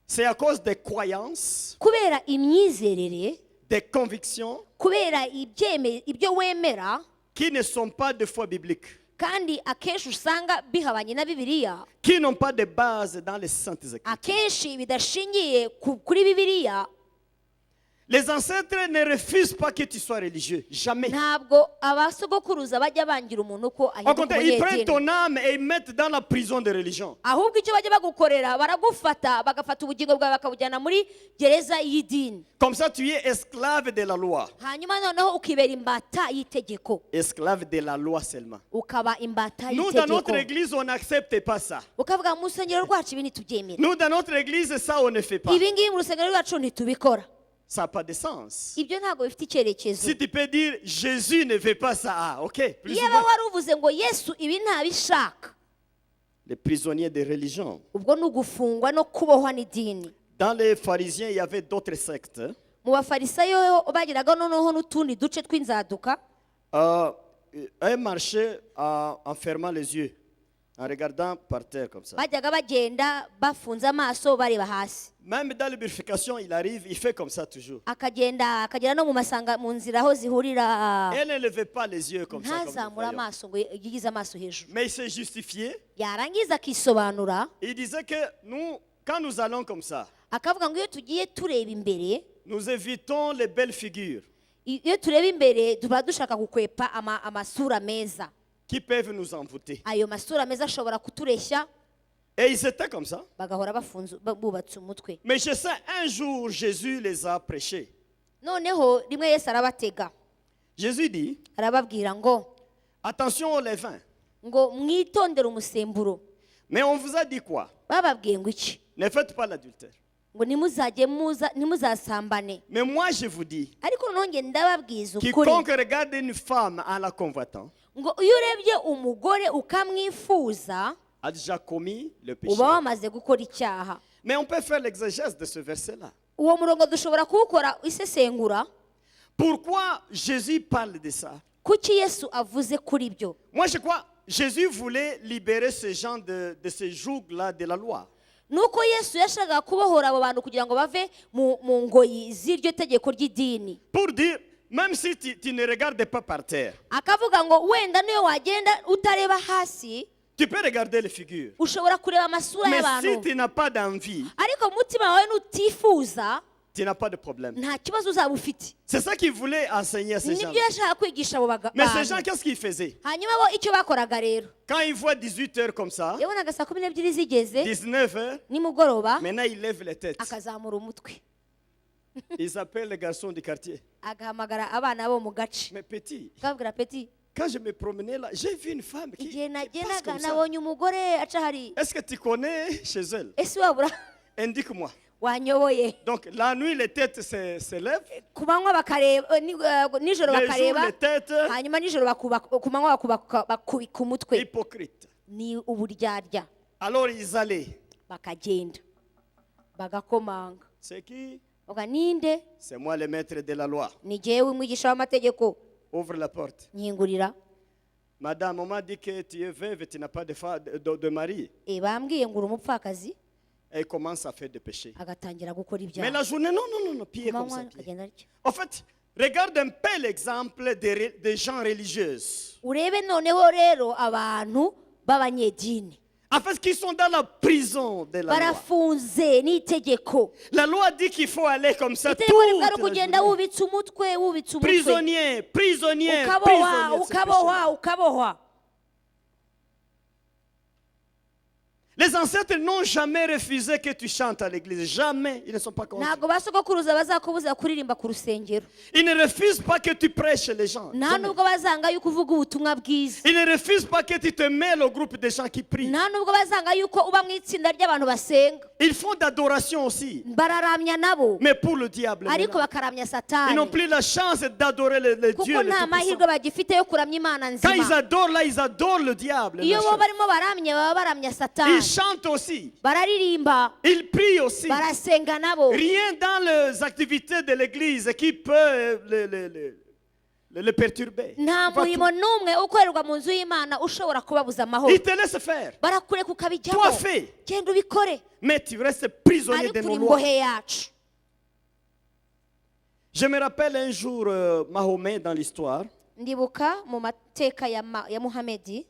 C'est à cause des croyances, Kubera imyizerere, des convictions kubera ibyo wemera, qui ne sont pas de foi biblique, kandi akenshi usanga bihabanye na Bibiliya, qui n'ont pas de base dans les saintes écritures. akenshi bidashingiye kuri Bibiliya. Les ancêtres ne refusent pas que tu sois religieux. Jamais. ntabwo abasogokuruza bajya bangira umuntu ko Au ahinduka contraire, ils prennent umunyedini ton âme et ils mettent dans la prison de religion. ahubwo icyo bajya bagukorera baragufata bagafata ubugingo bwawe bakabujyana muri gereza y'idini Comme ça, tu es esclave de la loi. hanyuma noneho ukibera imbata y'itegeko Esclave de la loi seulement. ukaba imbata Nous, dans notre y'itegeko église, on n'accepte pas ça. ukavuga mu rusengero rwacu ibi ntitubyemera Nous, dans notre église, ça, on ne fait pas. ibi ngibi mu rusengero rwacu ntitubikora Ça n'a pas de sens. ibyo ntabwo bifite icyerekezo Si tu peux dire Jésus ne veut pas ça, ah, ok. Plus ou iyaba moins. wari uvuze ngo yesu ibi ntabishaka Les prisonniers de religion. ubwo ni ugufungwa no kubohwa n'idini Dans les pharisiens, il y avait d'autres sectes. mu bafarisayo bagiraga noneho n'utundi duce tw'inzaduka Un marchait en fermant les yeux, en regardant par terre comme ça. bajyaga bagenda bafunze amaso bareba hasi Même dans l'unification, il arrive, il fait comme ça toujours. akagera no mu nzira aho zihurira Elle ne levait pas les yeux comme ça. Comme nous ntazamure voyons. amaso ngo yigize amaso hejuru Mais il s'est justifié. yarangiza akisobanura Il disait que nous, quand nous allons comme ça, akavuga ngo iyo tugiye tureba imbere nous évitons les belles figures iyo tureba imbere tuba dushaka gukwepa amasura meza qui peuvent nous envoûter. ayo masura meza ashobora kutureshya Et ils étaient comme ça. bagahora bubatse umutwe Mais je sais, un jour, Jésus les a prêchés. noneho rimwe yesu arabatega Jésus dit, arababwira ngo attention aux levains. ngo mwitondere umusemburo Mais on vous a dit quoi? bababwiye ngo iki Ne faites pas l'adultère. ngo ntimuzasambane Mais moi, je vous dis, ariko nongeye ndababwiza ukuri quiconque regarde une femme en la convoitant ngo iyo urebye umugore ukamwifuza a déjà commis le péché. uba wamaze gukora icyaha Mais on peut faire l'exégèse de ce verset-là. uwo murongo dushobora kuwukora isesengura Pourquoi Jésus parle de ça? kuki yesu avuze kuri byo Moi, je crois Jésus voulait libérer ces gens de ce joug-là de la loi. nuko yesu yashakaga kubohora abo bantu kugira ngo bave mu ngoyi z'iryo tegeko ry'idini Pour dire, même si tu ne regardes pas par terre, akavuga ngo wenda niyo wagenda utareba hasi tu peux regarder les figures. ushobora kureba amasura Mais si y'abantu tu n'as pas d'envie, ariko mu mutima wawe nutifuza tu n'as pas de problème. nta kibazo uzaba ufite C'est ça qu'il voulait enseigner à ces gens. nibyo yashaka kwigisha abo Mais ces gens, bantu qu'est-ce qu'ils faisaient? hanyuma bo icyo bakoraga rero Quand ils voient 18 heures comme ça, yabonaga saa 12 zigeze 19 heures, nimugoroba maintenant ils lèvent les têtes. akazamura umutwe Ils appellent les garçons du quartier. agahamagara abana bo mu gace Mais petit, akababwira peti quand je me promenais là, j'ai vu une femme qui igihe passe nagendaga comme ça. nabonye umugore aca hari Est-ce que tu connais chez elle? ese wabura Indique-moi. wanyoboye Donc la nuit, les têtes se lèvent. ku manywa bakareba nijoro Les jours, bakareba les têtes hanyuma nijoro ku manywa bakubika umutwe hypocrites. ni uburyarya Alors ils allaient. bakagenda bagakomanga C'est qui? uga ninde C'est moi le maître de la loi. ni jyewe umwigisha w'amategeko Ouvre la porte. nkingurira Madame, on m'a dit que tu es veuve et tu n'as pas de mari. bambwiye ngo uri umupfakazi Et il commence à faire des péchés. agatangira gukora Mais ibyaha la journée, non, ku pire comme ça. manywa Pire. akagenda atyo En fait, regarde un peu l'exemple des gens religieux. urebe noneho rero abantu b'abanyedini En fait, qui sont dans la prison de la loi. barafunze n'itegeko La loi dit qu'il faut aller comme ça toute itegeko rivuga ari la ukugenda journée. wubitse umutwe wubitse umutwe Prisonnier, prisonnier, ukabohwa prisonnier. ukabohwa ukabohwa Les ancêtres n'ont jamais refusé que tu chantes à l'église. Jamais. Ils ne sont pas contre. ntabwo basogokuruza bazakubuza kuririmba ku rusengero Ils ne refusent pas que tu prêches les gens. nta Jamais. nubwo bazanga yuko uvuga ubutumwa bwiza Ils ne refusent pas que tu te mêles au groupe de gens qui prient. nta nubwo bazanga yuko uba mu itsinda ry'abantu basenga Ils font d'adoration aussi. bararamya nabo Mais pour le diable. ariko maintenant. bakaramya Ils n'ont satani plus la chance d'adorer le Dieu. kuko le nta Tout-Puissant. mahirwe bagifite yo kuramya imana Quand ils nzima adorent là, ils adorent le diable. iyo ma bo chère. barimo baramya baba baramya Ils satani chantent aussi. bararirimba Ils prient aussi. barasenga nabo Rien dans les activités de l'église qui peut le perturber. nta Va murimo n'umwe ukorerwa mu nzu y'imana ushobora kubabuza tout. amahoro Ils te laissent faire. barakureka ukabijyamo Toi fais. genda ubikore Mais tu restes prisonnier ariko de nos uri lois. imbohe yacu Je me rappelle un jour Mahomet dans l'histoire. ndibuka mu mateka ya muhamedi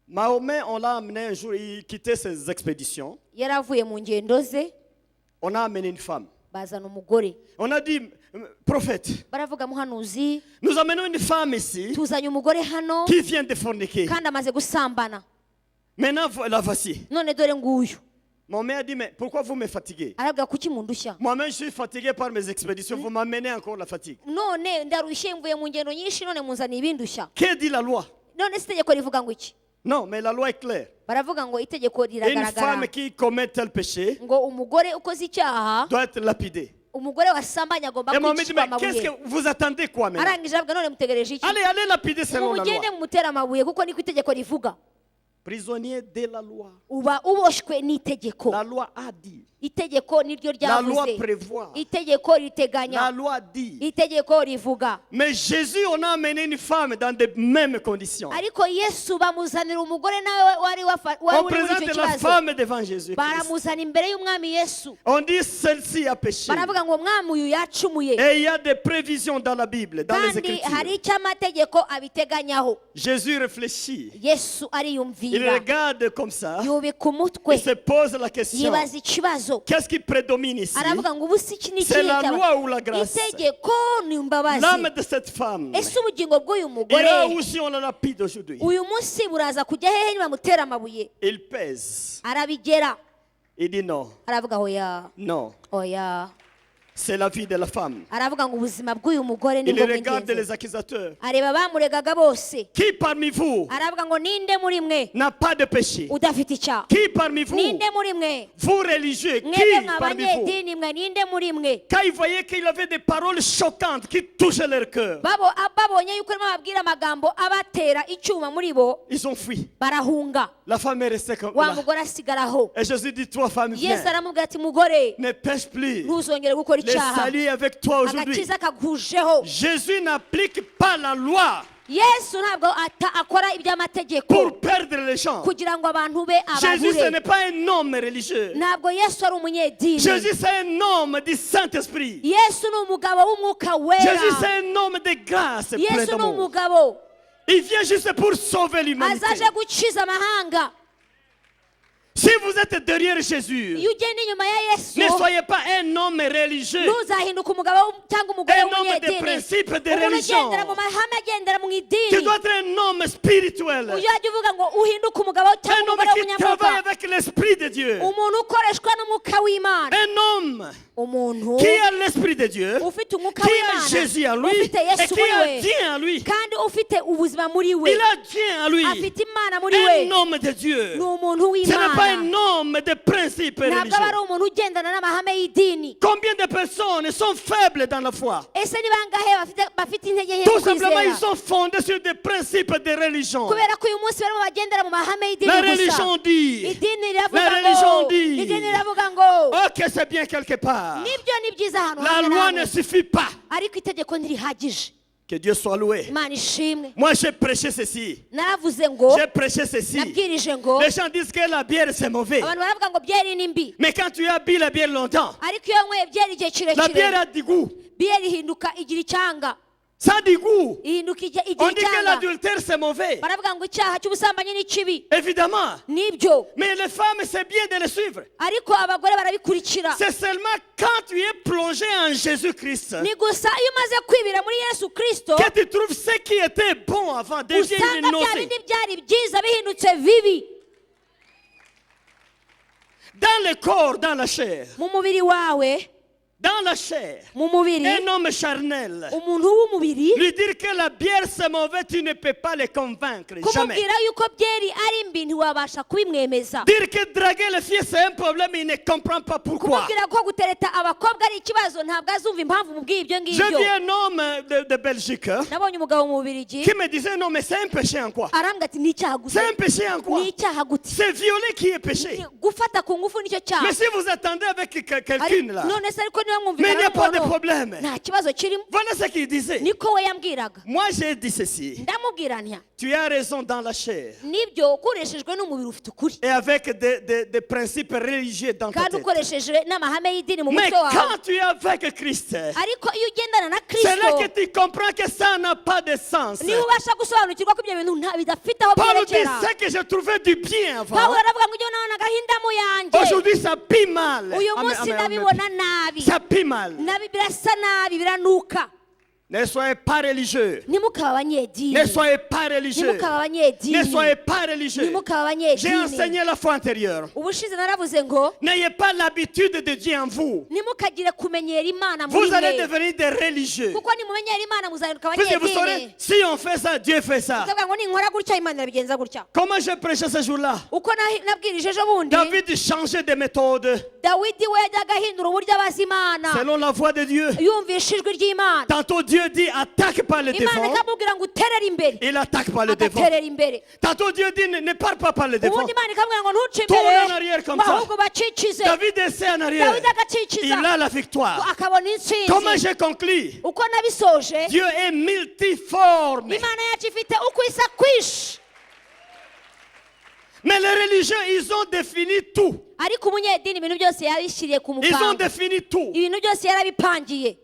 Mahomet, on l'a amené un jour, il quittait ses expéditions. yari avuye mu ngendo ze On a amené une femme. bazana umugore On a dit, prophète, baravuga muhanuzi nous amenons une femme ici tuzanye umugore hano qui vient de forniquer. kandi amaze gusambana Maintenant, la voici. none dore nguyu Mon mère dit, mais pourquoi vous me fatiguez? arabwira kuki mundushya Moi-même, je suis fatigué par mes expéditions. Vous m'amenez encore la fatigue. none ndarushye mvuye mu ngendo nyinshi none munzaniye ibindushya Que dit la loi? none se itegeko rivuga ngo iki Non, mais la loi est claire. baravuga ngo itegeko Une riragaragara femme qui commet tel péché ngo umugore ukoze icyaha doit être lapidée. umugore wasambanye agomba Et maman me dit, kwicirwa mais qu'est-ce amabuye que vous attendez quoi maintenant? arangije avuga none mutegereje iki Allez lapider selon la loi. mugende mumutera amabuye kuko niko itegeko rivuga Prisonnier de la loi. uba uboshwe n'itegeko La loi a dit. itegeko niryo La loi ryavuze prévoit. itegeko La riteganya loi dit. itegeko rivuga Mais Jésus, on a amené une femme dans les mêmes conditions. ariko yesu bamuzanira umugore nawe wari On uri muri icyo présente la kibazo femme devant Jésus. baramuzana imbere y'umwami yesu On dit celle-ci a péché. baravuga ngo umwami uyu yacumuye Et il y a des prévisions dans la Bible, dans les kandi hari Écritures. icyo amategeko abiteganyaho Jésus réfléchit. yesu Il ariyumvira regarde comme ça. yubika umutwe Il se pose la question. yibaza ikibazo Qu'est-ce qui prédomine ici? aravuga ngo ubu si iki ni C'est ikihe la cyaba loi ou la grâce? itegeko ni imbabazi L'âme de cette femme. ese ubugingo bw'uyu Et mugore là aussi, on la lapide aujourd'hui. uyu munsi buraza kujya hehe nibamutera amabuye Il pèse. arabigera Il dit non, aravuga oya non. oya C'est la vie de la femme. aravuga ngo ubuzima bw'uyu mugore Il nibwo regarde bw'ingenzi les accusateurs. areba abamuregaga bose Qui parmi vous aravuga ngo ninde muri mwe n'a pas de péché? udafite icyaha Qui parmi vous, ninde muri mwe vous religieux, mwebwe qui parmi vous, mw'abanyedini mwe ninde muri mwe quand ils voyaient qu'il avait des paroles choquantes qui touchaient leur cœur, babonye yuko arimo ababwira amagambo abatera icyuma muri bo ils ont fui. barahunga La femme est restée comme wa là. mugore asigaraho Et Jésus dit, toi femme, viens, yesu aramubwira ati mugore ne pêche plus. ntuzongere gukora Le icyaha salut est avec toi aujourd'hui. agakiza kagujeho Jésus n'applique pas la loi yesu ntabwo akora iby'amategeko pour perdre les gens. kugira ngo abantu be Jésus, ce ababure n'est pas un homme religieux. ntabwo yesu ari umunyedini Jésus, c'est un homme du Saint-Esprit. yesu ni umugabo w'umwuka wera Jésus, c'est un homme de grâce plein yesu ni d'amour. umugabo Il vient juste pour sauver l'humanité. azaje gukiza amahanga Si vous êtes derrière Jésus, iyo ugenda inyuma ya yesu ne soyez pas un homme religieux, ntuzahinduka umugabo cyangwa umugore un homme de w'umunyedini principe de umuntu religion. ugendera mu mahame agendera mu Tu idini dois être un homme spirituel, ujya uvuga ngo uhinduke umugabo cyangwa un homme umugore qui travaille w'umunyamwuka avec l'Esprit de Dieu, umuntu ukoreshwa n'umwuka w'imana un homme umuntu qui a l'Esprit de Dieu, ufite umwuka qui a w'imana Jésus en lui ufite et yesu qui muri a we Dieu en lui. kandi ufite ubuzima muri we Il a Dieu en lui, afite imana muri we un homme de Dieu. ni umuntu Ce n'est pas w'imana un homme de principe ntabwo aba ari religieux. umuntu ugendana n'amahame y'idini Combien de personnes sont faibles dans la foi? ese ni bangahe bafite intege nke Tout mu simplement, ils kwizera sont fondés sur des principes de religion. kubera ko uyu munsi barimo bagendera mu mahame y'idini La gusa religion dit, idini la riravuga religion ngo dit, idini riravuga ngo ok, c'est bien quelque part. nibyo ni byiza ahantu La hamwe na loi hamwe ne suffit pas. ariko itegeko ntirihagije Que Dieu soit loué. imana ishimwe Moi, j'ai prêché ceci. naravuze ngo J'ai prêché ceci. nabwirije ngo Les gens disent que la bière, c'est mauvais. abantu baravuga ngo byeri ni mbi Mais quand tu as bu la bière longtemps, ariko iyo wanyweye byeri igihe la bière kirekire a du goût. byeri ihinduka igira icyanga Ça a du goût. ihinduka igira On dit que icyanga l'adultère, c'est mauvais. baravuga ngo icyaha cy'ubusambanyi ni kibi Évidemment. nibyo Mais les femmes, c'est bien de les suivre. ariko abagore barabikurikira C'est seulement quand tu es plongé en Jésus-Christ ni gusa iyo umaze kwibira muri yesu kirisito que tu trouves ce qui était bon avant devient usanga une bya nausée. bindi byari byiza bihindutse bibi Dans le corps, dans la chair. mu mubiri wawe Dans la chair. mu mubiri Un homme charnel. umuntu w'umubiri Lui dire que la bière c'est mauvais, tu ne peux pas le convaincre. Jamais. kumubwira yuko byeri ari mbi ntiwabasha kubimwemeza Dire que draguer les filles c'est un problème, il ne comprend pas pourquoi. kumubwira ko gutereta abakobwa ari ikibazo ntabwo azumva impamvu mubwiye ibyo Je ngibyo vis un homme de Belgique hein, nabonye umugabo mu bubirigi qui me disait non mais c'est un péché en quoi? arambwira ati ni icyaha gusa C'est un péché en quoi? ni icyaha gute C'est violer qui est péché. gufata ku ngufu nicyo cyaha Mais si vous attendez avec quelqu'un là, none se ariko niba mais il n'y a pas de mwumvikana problème. nta kibazo kirimo Voilà ce qu'il disait. niko we yambwiraga Moi j'ai dit ceci. ndamubwira ntya tu as raison dans la chair. nibyo ukoreshejwe n'umubiri ufite ukuri Et avec des principes religieux dans ta kandi tête. ukoresheje n'amahame y'idini mu Mais mutwe wawe quand tu es avec Christ, ariko iyo ugendana na c'est là kristo que tu comprends que ça n'a pas de sens. niba ubasha gusobanukirwa ko ibyo bintu bidafite aho Paul dit, byerekera c'est que je trouvais du bien avant. pawulo aravuga ngo ibyo nabonaga hindamu yanjye Aujourd'hui, ça pue mal. uyu Amen, munsi amen, amen. ndabibona nabi Ça pue mal. birasa nabi biranuka Ne soyez pas religieux. ntimukaba abanyedini Ne soyez pas religieux. ntimukaba abanyedini Ne soyez pas religieux. ntimukaba J'ai abanyedini enseigné la fois antérieure. ubushize naravuze ngo N'ayez pas l'habitude de Dieu en vous. ntimukagire kumenyera imana muri Vous allez mwe devenir des religieux. kuko nimumenyera imana muzahinduka Parce que vous saurez, abanyedini si on fait ça, Dieu fait ça. ukavuga ngo ninkora gutya imana irabigenza gutya Comment j'ai prêché ce jour-là? uko nabwirije ejo bundi David changeait de méthode dawidi we yajyaga ahindura uburyo abaza imana selon la voix de Dieu. yumvisha ijwi ry'imana Tantôt Dieu dit attaque par le imana devant. ikamubwira ngo uterere imbere Il attaque par le devant. agaterera imbere Tantôt Dieu dit ne pars pas par le devant. ubundi imana ikamubwira ngo ntuce Tourne imbere en arrière comme ngo ça. ahubwo bacikize David essaie en arrière. dawidi agacikiza Il a la victoire. akabona Comment intsinzi j'ai conclu? uko nabisoje Dieu est multiforme. imana yacu ifite uko isa kwishi Mais les religieux, ils ont défini tout. ariko umunyedini ibintu byose yabishyiriye ku Ils ont mupanga défini tout. ibintu byose yarabipangiye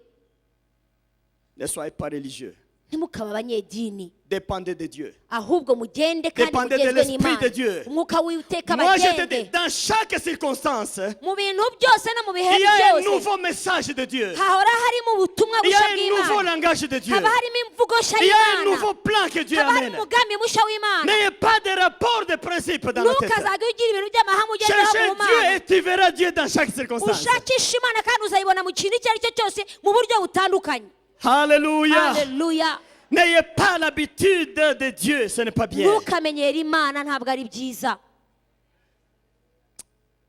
Ne soyez pas religieux. ntimukaba abanyedini Dépendez de Dieu. ahubwo mugende kandi Dépendez de mugezwe l'Esprit de n'imana Dieu. umwuka w'uwiteka Moi, je te dis, bagende dans chaque circonstance, mu bintu byose no mu bihe il y a un byose nouveau message de Dieu. hahora harimo ubutumwa Il y bushya a un nouveau bw'imana langage de Dieu. haba harimo imvugo nshya Il y a un y'imana nouveau plan que Dieu haba harimo amène. umugambi mushya w'imana N'ayez pas de rapport de principe dans la tête. ntukazajya ugira ibintu by'amahame ugenderaho Cherchez mu Dieu mana et tu verras Dieu dans chaque circonstance. ushakisha imana kandi uzayibona mu kintu icyo ari cyo cyose mu buryo butandukanye Alléluia. haleluya N'ayez pas l'habitude de Dieu, ce n'est pas bien. ntukamenyere imana ntabwo ari byiza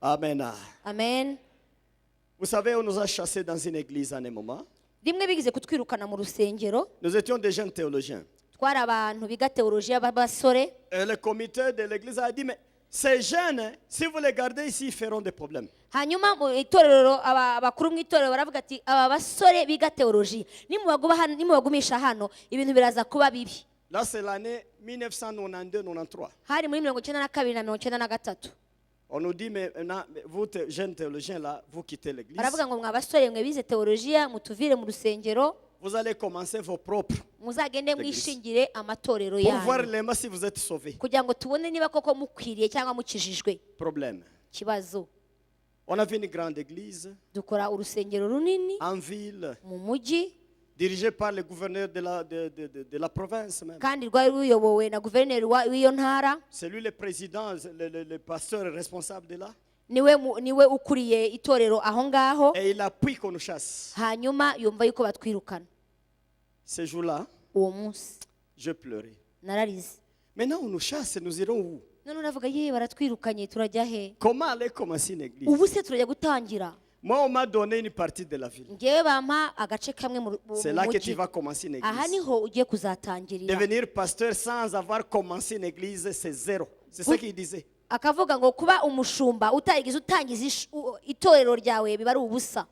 Amen. amen Vous savez, on nous a chassés dans une église en un moment. rimwe bigize kutwirukana mu rusengero Nous étions des jeunes théologiens. twari abantu biga teolojiya b'abasore Et le comité de l'église a dit, mais ces jeunes, hein, si vous les gardez ici, ils feront des problèmes. hanyuma mu itorero abakuru mu itorero baravuga ati aba basore biga teolojiya nimubagumisha hano ibintu biraza kuba bibi Là, c'est l'année 1992-93. hari muri 1992 na 1993 On nous dit, mais maintenant, vous, jeunes théologiens, là, vous quittez l'église. baravuga ngo mwa basore mwe bize teolojiya mutuvire mu rusengero Vous allez commencer vos propres. muzagende mwishingire amatorero Pour voir yanyu les si vous êtes sauvés. kugira ngo tubone niba koko mukwiriye cyangwa mukijijwe Problème. kibazo On avait une grande église dukora urusengero runini en ville, mu mujyi dirigée par le gouverneur de la province même. kandi rwari ruyobowe na guverineri w'iyo ntara C'est lui le président, le pasteur responsable de là. niwe ukuriye itorero aho ngaho Et il appuie qu'on nous chasse. hanyuma yumva yuko batwirukana Ce jour-là, uwo munsi je pleurais. nararize Maintenant, on nous chasse, nous irons où? none uravuga ye baratwirukanye turajya he Comment aller commencer une église? ubu se turajya gutangira Moi, on m'a donné une partie de la ville. ngewe bampa agace kamwe mu C'est là que tu mujyi vas commencer une aha église. niho ugiye kuzatangirira Devenir pasteur sans avoir commencé une église, c'est zéro. C'est ce qu'il disait. akavuga ngo kuba umushumba utarigize utangiza itorero ryawe biba ari ubusa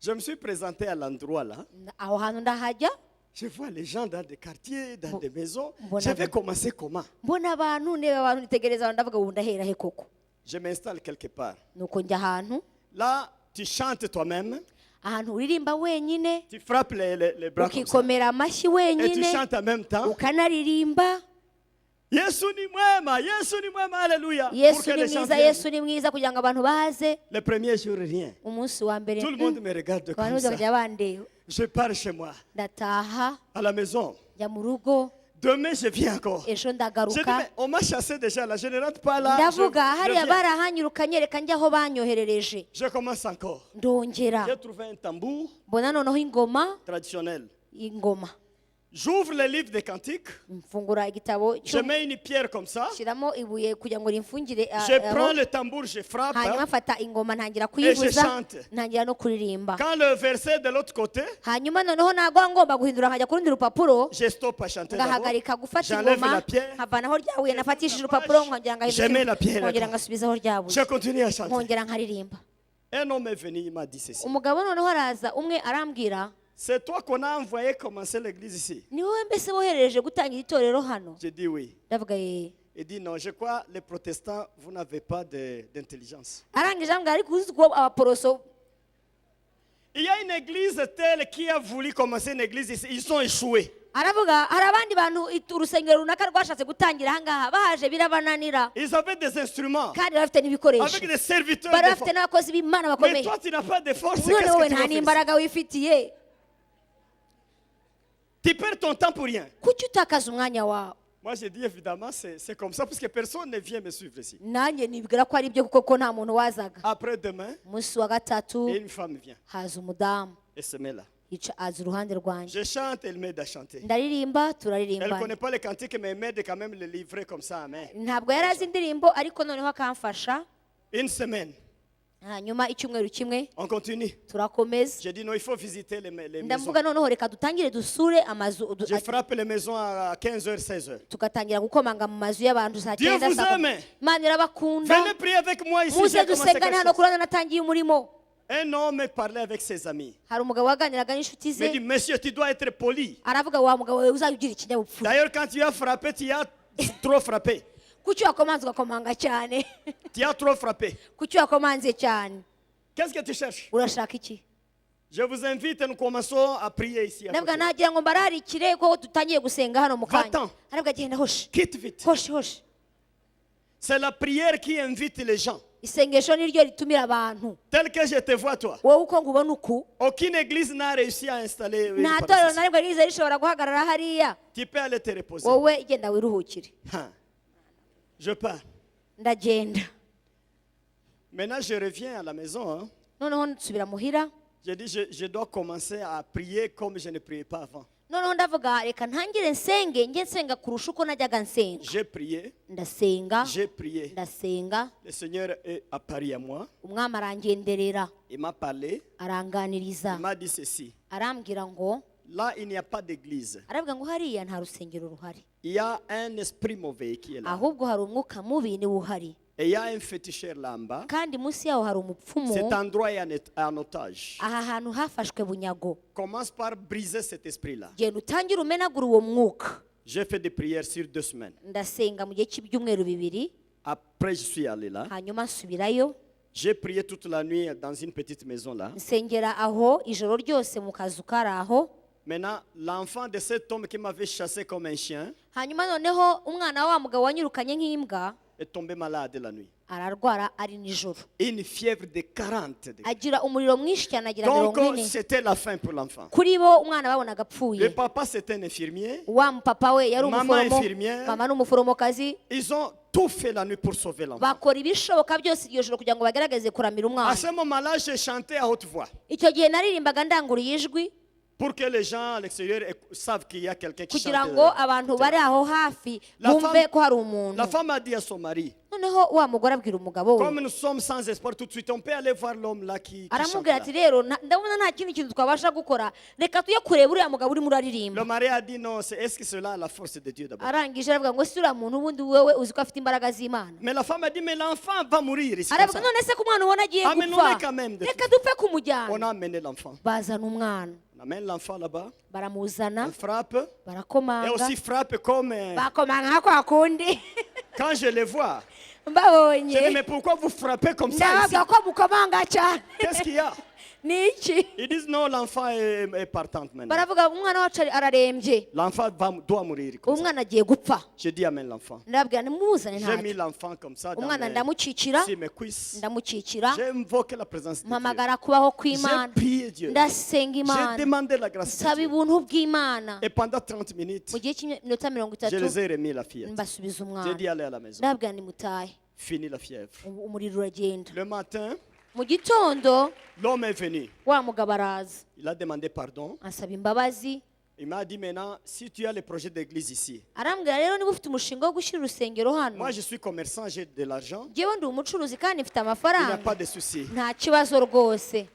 Je me suis présenté à l'endroit là. aho hantu ndahajya Je vois les gens dans des quartiers, dans des maisons. Bon, Je vais commencer comment? mbona abantu ndeba abantu nitegereza abantu ndavuga ubu ndahera he koko Je m'installe quelque part. nuko njya ahantu Là, tu chantes toi-même. ahantu uririmba wenyine Tu frappes les bras comme ça. ukikomera amashyi Et tu wenyine chantes en même temps. ukanaririmba Yesu ni mwema, Yesu ni mwema, alléluia. Pour yesu que ni les gens mwiza viennent. yesu ni mwiza kugira ngo abantu baze Le premier jour, rien. umunsi wa mbere Tout le monde me regarde abantu comme bose ça. bakajya bandeba Je pars chez moi, ndataha à la maison. njya mu rugo Demain, je viens encore. ejo Je dis, ndagaruka mais on m'a chassé déjà là, je ne rentre pas là. ndavuga Je hariya viens. barahanyirukanye reka njye aho banyoherereje Je commence encore. ndongera J'ai trouvé un tambour mbona noneho ingoma traditionnel. J'ouvre le livre des cantiques. mfungura igitabo Je mets une pierre comme ça. shyiramo ibuye kugira ngo rimfungire Je prends le tambour, je frappe. hanyuma mfata ingoma ntangira Et je kuyivuza chante. ntangira no kuririmba Quand le verset de l'autre côté, hanyuma noneho ntabwo ngomba guhindura nkajya ku rundi rupapuro je stoppe à chanter d'abord. ngahagarika gufata J'enlève ingoma la pierre. nkavanaho rya buye nafatishije urupapuro nkongera Je mets la pierre. nkongera ngasubizaho rya buye Je continue à chanter. nkongera nkaririmba Un homme est venu, il m'a dit ceci. umugabo noneho araza umwe arambwira c'est toi qu'on a envoyé commencer l'église ici. ni wowe mbese woherereje gutangira itorero hano? J'ai dit oui. Ndavuga ye. Il dit non, je crois les protestants, vous n'avez pas d'intelligence. Arangije ambwira ariko uzi ko abaporoso Il y a une église telle qui a voulu commencer une église ici, ils sont échoués. aravuga hari abandi bantu urusengero runaka rwashatse gutangira ahangaha bahaje birabananira Ils avaient des instruments, kandi bafite n'ibikoresho avec des serviteurs bari de bafite force. n'abakozi b'Imana Mais bakomeye. toi, tu n'as pas de force. none Qu'est-ce wowe que tu nta vas faire ici? n'imbaraga wifitiye, Tu perds ton temps pour rien. kuki utakaza umwanya wawe? Moi, j'ai dit évidemment, c'est comme ça, parce que personne ne vient me suivre ici. nanjye nibwira ko ari byo kuko ko nta muntu wazaga. Après demain, umunsi wa gatatu et une femme vient haza umudamu et se met là. aza uruhande rwanjye, Je chante, elle m'aide à chanter. ndaririmba Elle ne turaririmba. connaît pas les cantiques, mais elle m'aide quand même les livrer comme ça. Amen. ntabwo yari azi indirimbo ariko noneho akamfasha. Une semaine, hanyuma icyumweru kimwe on continue. turakomeza. J'ai dit non, il faut visiter les maisons. ndavuga noneho reka dutangire dusure amazu Je frappe les maisons à 15h, 16h. tugatangira gukomanga mu mazu y'abantu saa Dieu cyenda vous saa aime. Imana irabakunda. Venez prier avec moi ici. muze J'ai commencé dusengane quelque hano chose. kuri hano natangiye umurimo. Un homme parlait avec ses amis. hari umugabo waganiraga n'inshuti Il me dit, ze monsieur, tu dois être poli. aravuga wa mugabo we uzajya ugira ikinyabupfura, D'ailleurs, quand tu as frappé, tu as trop frappé. kuki wakomanze ugakomanga cyane? Tu as trop frappé. kuki wakomanze cyane? Qu'est-ce que tu cherches? urashaka iki? Je vous invite, nous commençons à prier ici. à ndavuga côté. nagira ngo mbararikire ko dutangiye gusenga hano mu kanya. Va-t'en. aravuga genda hoshi Quitte vite. hoshi hoshi. C'est la prière qui invite les gens. isengesho niryo ritumira abantu. Tel que je te vois, toi. wowe uko ngubona uku Aucune église n'a réussi à installer. une nta paroisse torero ici. na rimwe rize rishobora guhagarara hariya. Tu peux aller te reposer. wowe genda wiruhukire. Hein. Je pars. ndagenda. Maintenant, je reviens à la maison. Hein. noneho nsubira muhira. J'ai dit, je dois commencer à prier comme je ne priais pas avant. noneho ndavuga reka ntangire nsenge njye nsenga kurusha uko najyaga nsenga. J'ai prié, ndasenga j'ai prié. ndasenga. Le Seigneur est apparu à moi. umwami arangenderera Il m'a parlé. aranganiriza Il m'a dit ceci. arambwira ngo Là, il n'y a pas d'église. aravuga ngo hariya nta rusengero ruhari, Il y a un esprit mauvais qui est là. ahubwo hari umwuka mubi niwo uhari, Et il y a un féticheur là en bas. kandi munsi yaho hari umupfumu. Cet endroit est en otage. aha hantu hafashwe bunyago. Commence par briser cet esprit-là. genda utangire umenagura uwo mwuka. J'ai fait des prières sur 2 semaines. ndasenga mu gihe cy'ibyumweru bibiri, Après, je suis allé là. hanyuma nsubirayo J'ai prié toute la nuit dans une petite maison là. nsengera aho ijoro ryose mu kazu kari aho. Maintenant, l'enfant de cet homme qui m'avait chassé comme un chien hanyuma noneho umwana wa mugabo wanyirukanye nk'imbwa est tombé malade la nuit. ararwara ari nijoro, Une fièvre de 40 degrés. agira umuriro mwinshi cyane, agira Donc, 40. c'était la fin pour l'enfant. kuri bo umwana babonaga Le apfuye. papa, c'était un infirmier. wa mupapa we yari Mama umuforomo, infirmière. mama n'umuforomokazi. Ils ont tout fait la nuit pour sauver l'enfant. bakora ibishoboka byose iryo joro kugira ngo bagerageze kuramira À umwana. ce moment-là, j'ai chanté à haute voix icyo gihe naririmbaga ndanguriye ijwi pour que les gens à l'extérieur savent qu'il y a quelqu'un qui kugira chante. ngo abantu bari aho hafi La bumve femme- ko hari umuntu. La femme a dit à son mari, noneho wa mugore abwira umugabo we, comme nous sommes sans espoir tout de suite, on peut aller voir l'homme là qui chante aramubwira là. ati rero ndabona nta kindi kintu twabasha gukora, reka tujye kureba uriya mugabo urimo Le uraririmba. mari a dit non, est-ce que cela a la force de Dieu d'abord? arangije aravuga ngo si uriya muntu ubundi wowe uzi ko afite imbaraga z'Imana. Mais la femme a dit, mais l'enfant va mourir ici. comme aravuga ça. none se ko umwana ubona agiye Amenons-le gupfa, quand même de reka tout. dupfe On kumujyana. a amené l'enfant. bazana umwana On amène l'enfant là-bas, baramuzana on frappe, et barakomanga aussi frappe comme... bakomanga nka kwa kundi. quand je les vois, je dis, mbabonye mais pourquoi vous frappez comme ça ici? ndabaga ko mukomanga cyane. Qu'est-ce qu'il y a? ni iki? Ils disent, non, l'enfant est partant maintenant. baravuga umwana wacu ararembye, L'enfant doit mourir comme ça. umwana agiye gupfa. Je dis, amène l'enfant. ndababwira nimuzane J'ai mis ntacyo. l'enfant comme ça dans umwana ndamukikira sur mes cuisses. ndamukikira J'ai invoqué la présence de Dieu. mpamagara kubaho kw'Imana, J'ai prié Dieu. ndasenga J'ai Imana, demandé la grâce de nsaba Dieu. ubuntu bw'Imana. Et pendant 30 minutes, mu gihe cy'iminota 30 je les ai remis la fillette. mbasubiza J'ai umwana, dit, allez à la maison. ndababwira nimutahe. Fini la fièvre. umuriro uragenda. Le matin, mu gitondo l'homme est venu. wa mugabo araza Il a demandé pardon. ansaba imbabazi. Il m'a dit maintenant, si tu as le projet d'église ici, arambwira rero niba ufite umushinga wo gushyira urusengero hano, moi je suis commerçant, j'ai de l'argent, njyewe ndi umucuruzi kandi mfite il n'y a amafaranga, pas de souci. nta kibazo rwose.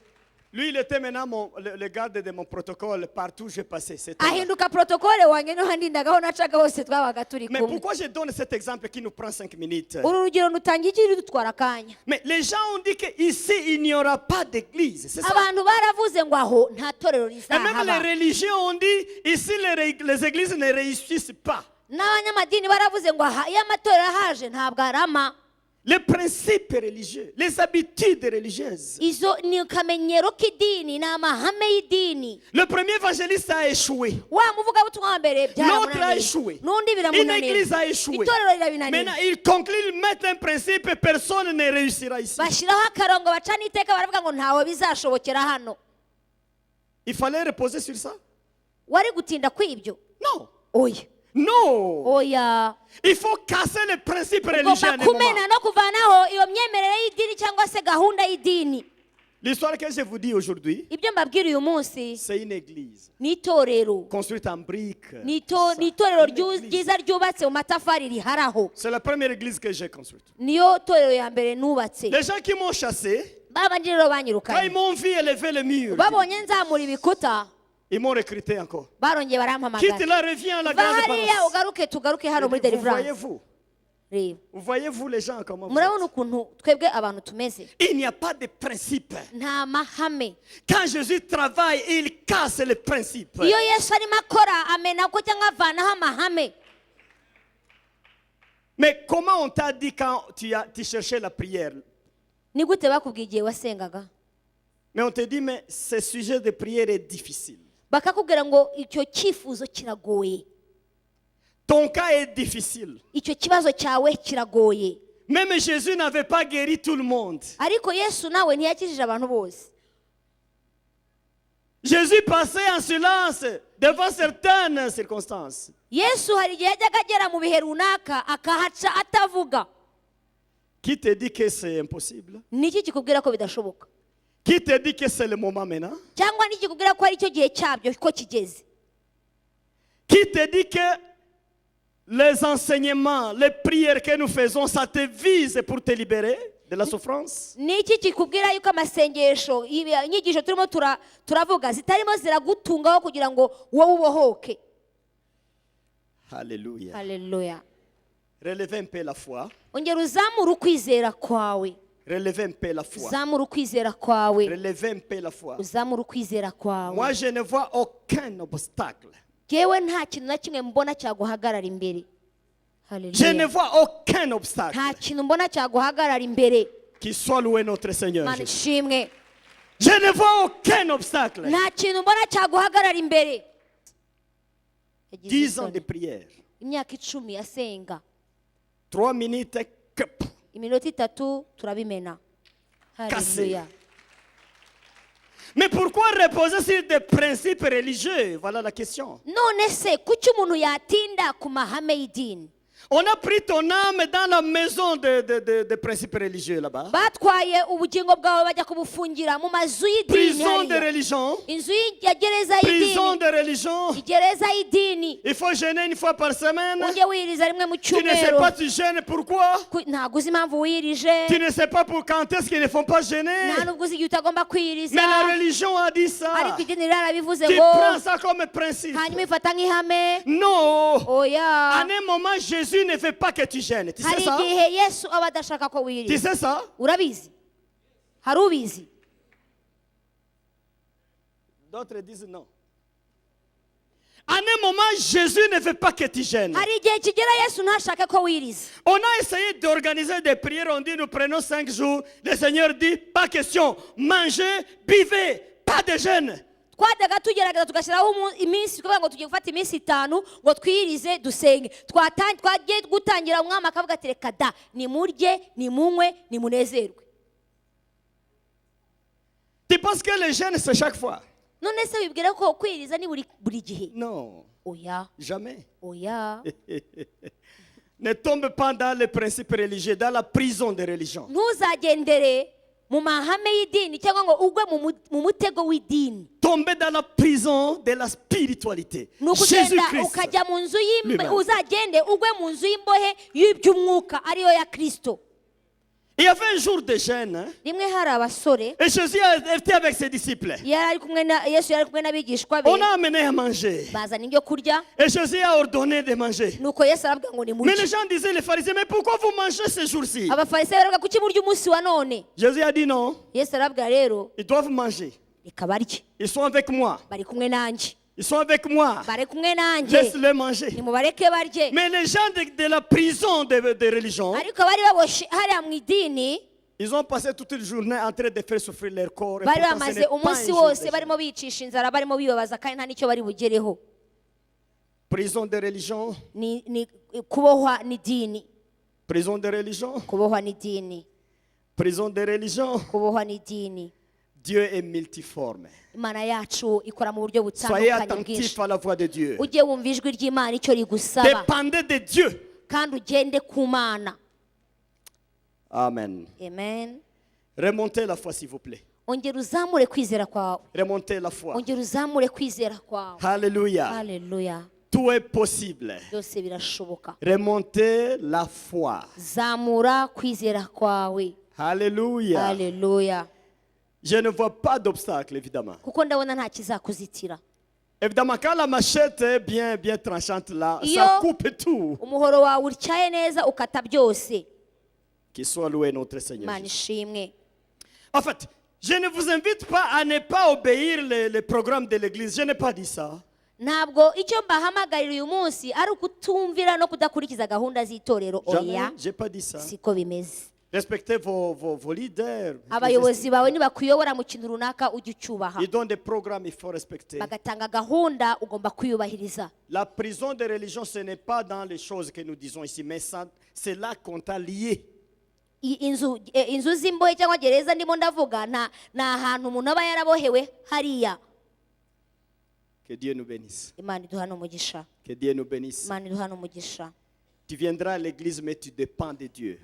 Lui, il était maintenant le garde de mon protocole partout où je passais. C'était là. ahinduka protokole wanjye niho handindagaho nacaga hose twabaga turi Mais kumwe. pourquoi je donne cet exemple qui nous prend 5 minutes? Uru rugero rutangiye iki rudutwara akanya. Mais les gens ont dit qu'ici, il n'y aura pas d'église. C'est ça. Abantu baravuze ngo aho nta torero Et même les rizahaba. religieux ont dit ici, les églises ne réussissent pas. N'abanyamadini baravuze ngo aha iyo amatorero ahaje ntabwo arama. Les principes religieux, les habitudes religieuses. Izo ni akamenyero k'idini, ni amahame y'idini. Le premier évangéliste a échoué. Wa muvugabutumwa wa mbere L'autre a byaramunaniye, échoué. n'undi Une biramunanira, église a échoué. itorero rirabinanira. Maintenant, ils concluent, ils mettent un principe et personne ne réussira ici. Bashyiraho akarongo baca n'iteka baravuga ngo ntawe bizashobokera hano. Il fallait reposer sur ça? Wari gutinda kw'ibyo? Non. Oya. Non. Oya. Il faut casser les principes religieux. à Ugomba un moment. kumena no kuvanaho iyo myemerere y'idini cyangwa se gahunda y'idini. L'histoire que je vous dis aujourd'hui, Ibyo mbabwira uyu munsi c'est une église ni itorero. construite en briques. Ni Ça. itorero Une église. ryiza ryubatse mu matafari riharaho. C'est la première église que j'ai construite. Niyo torero ya mbere nubatse. Les gens qui m'ont chassé, Babandi rero quand ils banyirukanye. m'ont vu élever le mur, Babonye nzamura ibikuta ils m'ont recruté encore. barongeye barampamagara. Quitte là, reviens à la Va grande hariya paroisse. ugaruke tugaruke hano muri Vous deliverance. voyez-vous, Reba. vous voyez-vous les gens comment vous Murabona êtes. ukuntu twebwe abantu tumeze. Il n'y a pas de principe. Nta mahame. Quand Jésus travaille, il casse les principes. Iyo Yesu arimo akora amena ko cyangwa avanaho amahame. Mais comment on t'a dit quand tu cherchais la prière? Ni gute bakubwiye igihe wasengaga? Mais on te dit, mais ce sujet de prière est difficile. Bakakubwira ngo icyo cyifuzo kiragoye. Ton cas est difficile. Icyo kibazo cyawe kiragoye. Même Jésus n'avait pas guéri tout le monde. Ariko Yesu nawe ntiyakijije abantu bose. Jésus passait en silence devant certaines circonstances. Yesu hari igihe yajyaga agera mu bihe runaka akahaca atavuga. Qui te dit que c'est impossible? Niki kikubwira ko bidashoboka? Qui te dit que c'est le moment maintenant? Cyangwa niki kikubwira ko ari cyo gihe cyabyo ko kigeze? Qui te dit que les enseignements, les prières que nous faisons, ça te vise pour te libérer de la souffrance? Niki kikubwira yuko amasengesho inyigisho turimo turavuga zitarimo ziragutungaho kugira ngo wowe ubohoke? Alléluia. Haleluya. Relevez un peu la foi. Ongera uzamura ukwizera kwawe. Relevez un peu la foi. Uzamura ukwizera kwawe. Relevez un peu la foi. Uzamura ukwizera kwawe. Moi, je ne vois aucun obstacle. Yewe nta kintu na kimwe mbona cyaguhagarara imbere. Je ne Haleluya. vois aucun obstacle. Nta kintu mbona cyaguhagarara imbere. Qui soit loué notre Seigneur Mana Jésus. ishimwe. Je ne vois aucun obstacle. Nta kintu mbona cyaguhagarara imbere. 10 ans de prière. Imyaka 10 asenga. 3 minutes. Cup. Iminota 3 turabimena. Haleluya. Mais pourquoi reposer sur des principes religieux? Voilà la question. None se kuki umuntu yatinda ku mahame y'idini? On a pris ton âme dans la maison de principes religieux là-bas. Batwaye ubugingo bwawe bajya kubufungira mu mazu y'idini Prison de hariya. religion. Inzu ya gereza Prison y'idini. de religion. Gereza y'idini. Il faut jeûner une fois par semaine. Ujye wiriza rimwe mu Tu ne sais cyumweru. pas tu jeûnes pourquoi? Ntabwo uzi impamvu wirije. Tu ne sais pas pour quand est-ce qu'ils ne font pas jeûner. Nta nubwo uzi igihe utagomba kwiriza. Mais la religion a dit ça. Ariko idini rarabivuze Tu ngo prends ça comme principe. hanyuma ifata nk'ihame. Non. Oya. À un moment, Jésus ne veut pas que tu gênes. Tu sais Hari ça? igihe Yesu aba adashaka ko Tu wiriza. sais ça? Urabizi? Hari ubizi? D'autres disent non. À un moment, Jésus ne veut pas que tu gênes. Hari igihe kigera Yesu ntashaka ko wiriza. On a essayé d'organiser des prières. On dit, nous prenons 5 jours. Le Seigneur dit, pas question. Mangez, buvez, pas de jeûne. Twajyaga tugerageza tugashyiraho iminsi kuvuga ngo tugiye gufata iminsi 5 ngo twirize dusenge. Twagiye gutangira umwami akavuga ati reka da nimurye nimunywe nimunezerwe. Tu penses que le jeûne, c'est chaque fois? None se wibwira ko kwiriza ni buri gihe? Non, Oya. jamais. Oya. Ne tombe pas dans les principes religieux, dans la prison de religion. Ntuzagendere mu mahame y'idini cyangwa ngo ugwe mu mutego w'idini. Tomber dans la prison de la spiritualité. Nukugenda Jésus-Christ. ukajya mu nzu Lui-même. uzagende ugwe mu nzu y'imbohe y'iby'umwuka ariyo ya Kristo. Il y avait un jour de jeûne, hein, rimwe hari abasore et Jésus était avec ses disciples. yesu yari kumwe n'abigishwa be On a amené à manger. bazana ibyo kurya Et Jésus a ordonné de manger. nuko yesu arababwira ngo Mais les nimurye gens disaient, les pharisiens, mais pourquoi vous mangez ce jour-ci? abafarisayo baravuga kuki murya umunsi wa none Jésus a dit non, yesu arababwira rero ils doivent manger. reka barye Ils sont avec moi. bari kumwe nanjye Ils sont avec moi. bari kumwe nanjye Laisse-les manger. nimubareke barye Mais les gens de la prison de religion, ariko bari baboshe hariya mu idini ils ont passé toute une journée en train de faire souffrir leur corps. Et bari pourtant, ce bamaze n'est pas un umunsi jour wose de jeûne. barimo bicisha inzara barimo bibabaza kandi nta n'icyo bari bugereho Prison de religion, ni kubohwa n'idini prison de religion, kubohwa n'idini prison de religion. kubohwa n'idini Dieu est multiforme. imana yacu ikora mu buryo Soyez butandukanye attentifs bwinshi à la voix de Dieu. ujye wumva ijwi ry'imana icyo rigusaba Dépendez de Dieu. kandi ugende ku mana Amen. amen Remontez la foi, s'il vous plaît. ongera uzamure kwizera kwawe Remontez la foi. ongera uzamure kwizera kwawe Alléluia. haleluya Tout est possible. byose birashoboka Remontez la foi. zamura kwizera kwawe Alléluia. haleluya Je ne vois pas d'obstacle, évidemment. kuko ndabona nta kizakuzitira Évidemment, quand la machette est bien tranchante là, Yo. ça coupe tout. umuhoro wawe utyaye neza ukata byose Qu'il soit loué notre Seigneur. imana ishimwe En fait, je ne vous invite pas à ne pas obéir les programmes de l'église. Je n'ai pas dit ça. ntabwo icyo mbahamagarira uyu munsi ari ukutumvira no kudakurikiza gahunda z'itorero oya Jamais. Je n'ai pas dit ça. siko bimeze Respectez vos leaders. abayobozi bawe nibakuyobora mu kintu runaka ujye ucyubaha Ils donnent des programmes, il faut respecter. bagatanga gahunda ugomba kuyubahiriza La prison de religion, ce n'est pas dans les choses que nous disons ici, mais c'est là qu'on t'a lié. inzu z'imbohe cyangwa gereza ndimo ndavuga ni ahantu umuntu aba yarabohewe hariya Que Dieu nous bénisse. imana iduhana umugisha Que Dieu nous bénisse. imana iduhana umugisha Tu viendras à l'église, mais tu dépends de Dieu.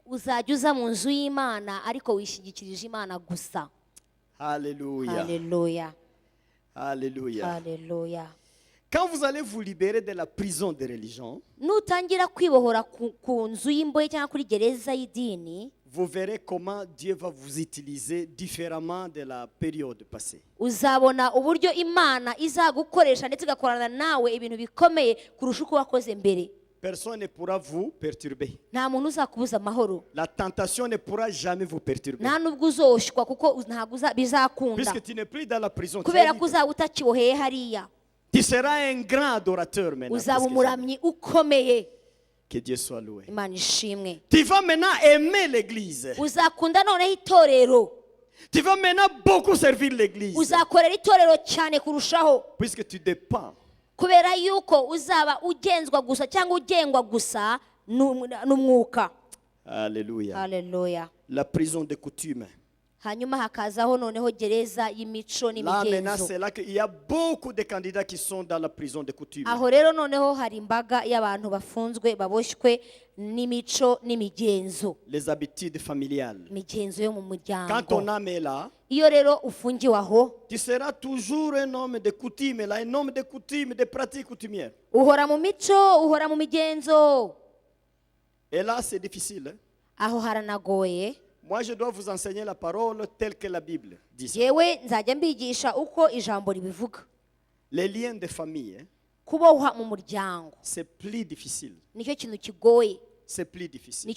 uzajya uza mu nzu y'imana ariko wishingikirije imana gusa Alléluia. haleluya Alléluia. haleluya Quand vous allez vous libérer de la prison de religion, nutangira kwibohora ku nzu y'imbohe cyangwa kuri gereza y'idini vous verrez comment Dieu va vous utiliser différemment de la période passée. uzabona uburyo imana izagukoresha ndetse igakorana nawe ibintu bikomeye kurusha uko wakoze mbere Personne ne pourra vous perturber. nta muntu uzakubuza amahoro La tentation ne pourra jamais vous perturber. nta n'ubwo uzoshywa kuko ntabwo bizakunda Puisque tu n'es plus dans la prison. Tu, kubera ko uzaba utakiboheye hariya tu seras un grand adorateur maintenant. uzaba plus que umuramyi ukomeye jamais. Que Dieu soit loué. imana ishimwe Tu vas maintenant aimer l'église. uzakunda noneho itorero Tu vas maintenant beaucoup servir l'église. uzakorera itorero cyane kurushaho Puisque tu dépends. kubera yuko uzaba ugenzwa gusa cyangwa ugengwa gusa n'umwuka Alléluia. haleluya La prison de coutume. hanyuma hakazaho noneho gereza y'imico Là maintenant, n'imigenzo c'est là qu'il y a beaucoup de candidats qui sont dans la prison de coutume. aho rero noneho hari imbaga y'abantu bafunzwe baboshywe n'imico n'imigenzo Les habitudes familiales. imigenzo yo mu Quand ton muryango âme est là, iyo rero ufungiwe aho tu seras toujours un homme de coutume, là, un homme de coutume, de pratiques coutumières. uhora mu mico uhora mu migenzo Et là, c'est difficile. Hein? aho haranagoye Moi, je dois vous enseigner la parole telle que la Bible dit. yewe nzajya mbigisha uko ijambo ribivuga Les liens de famille, hein, kubohwa mu muryango c'est plus difficile. nicyo kintu kigoye C'est plus difficile.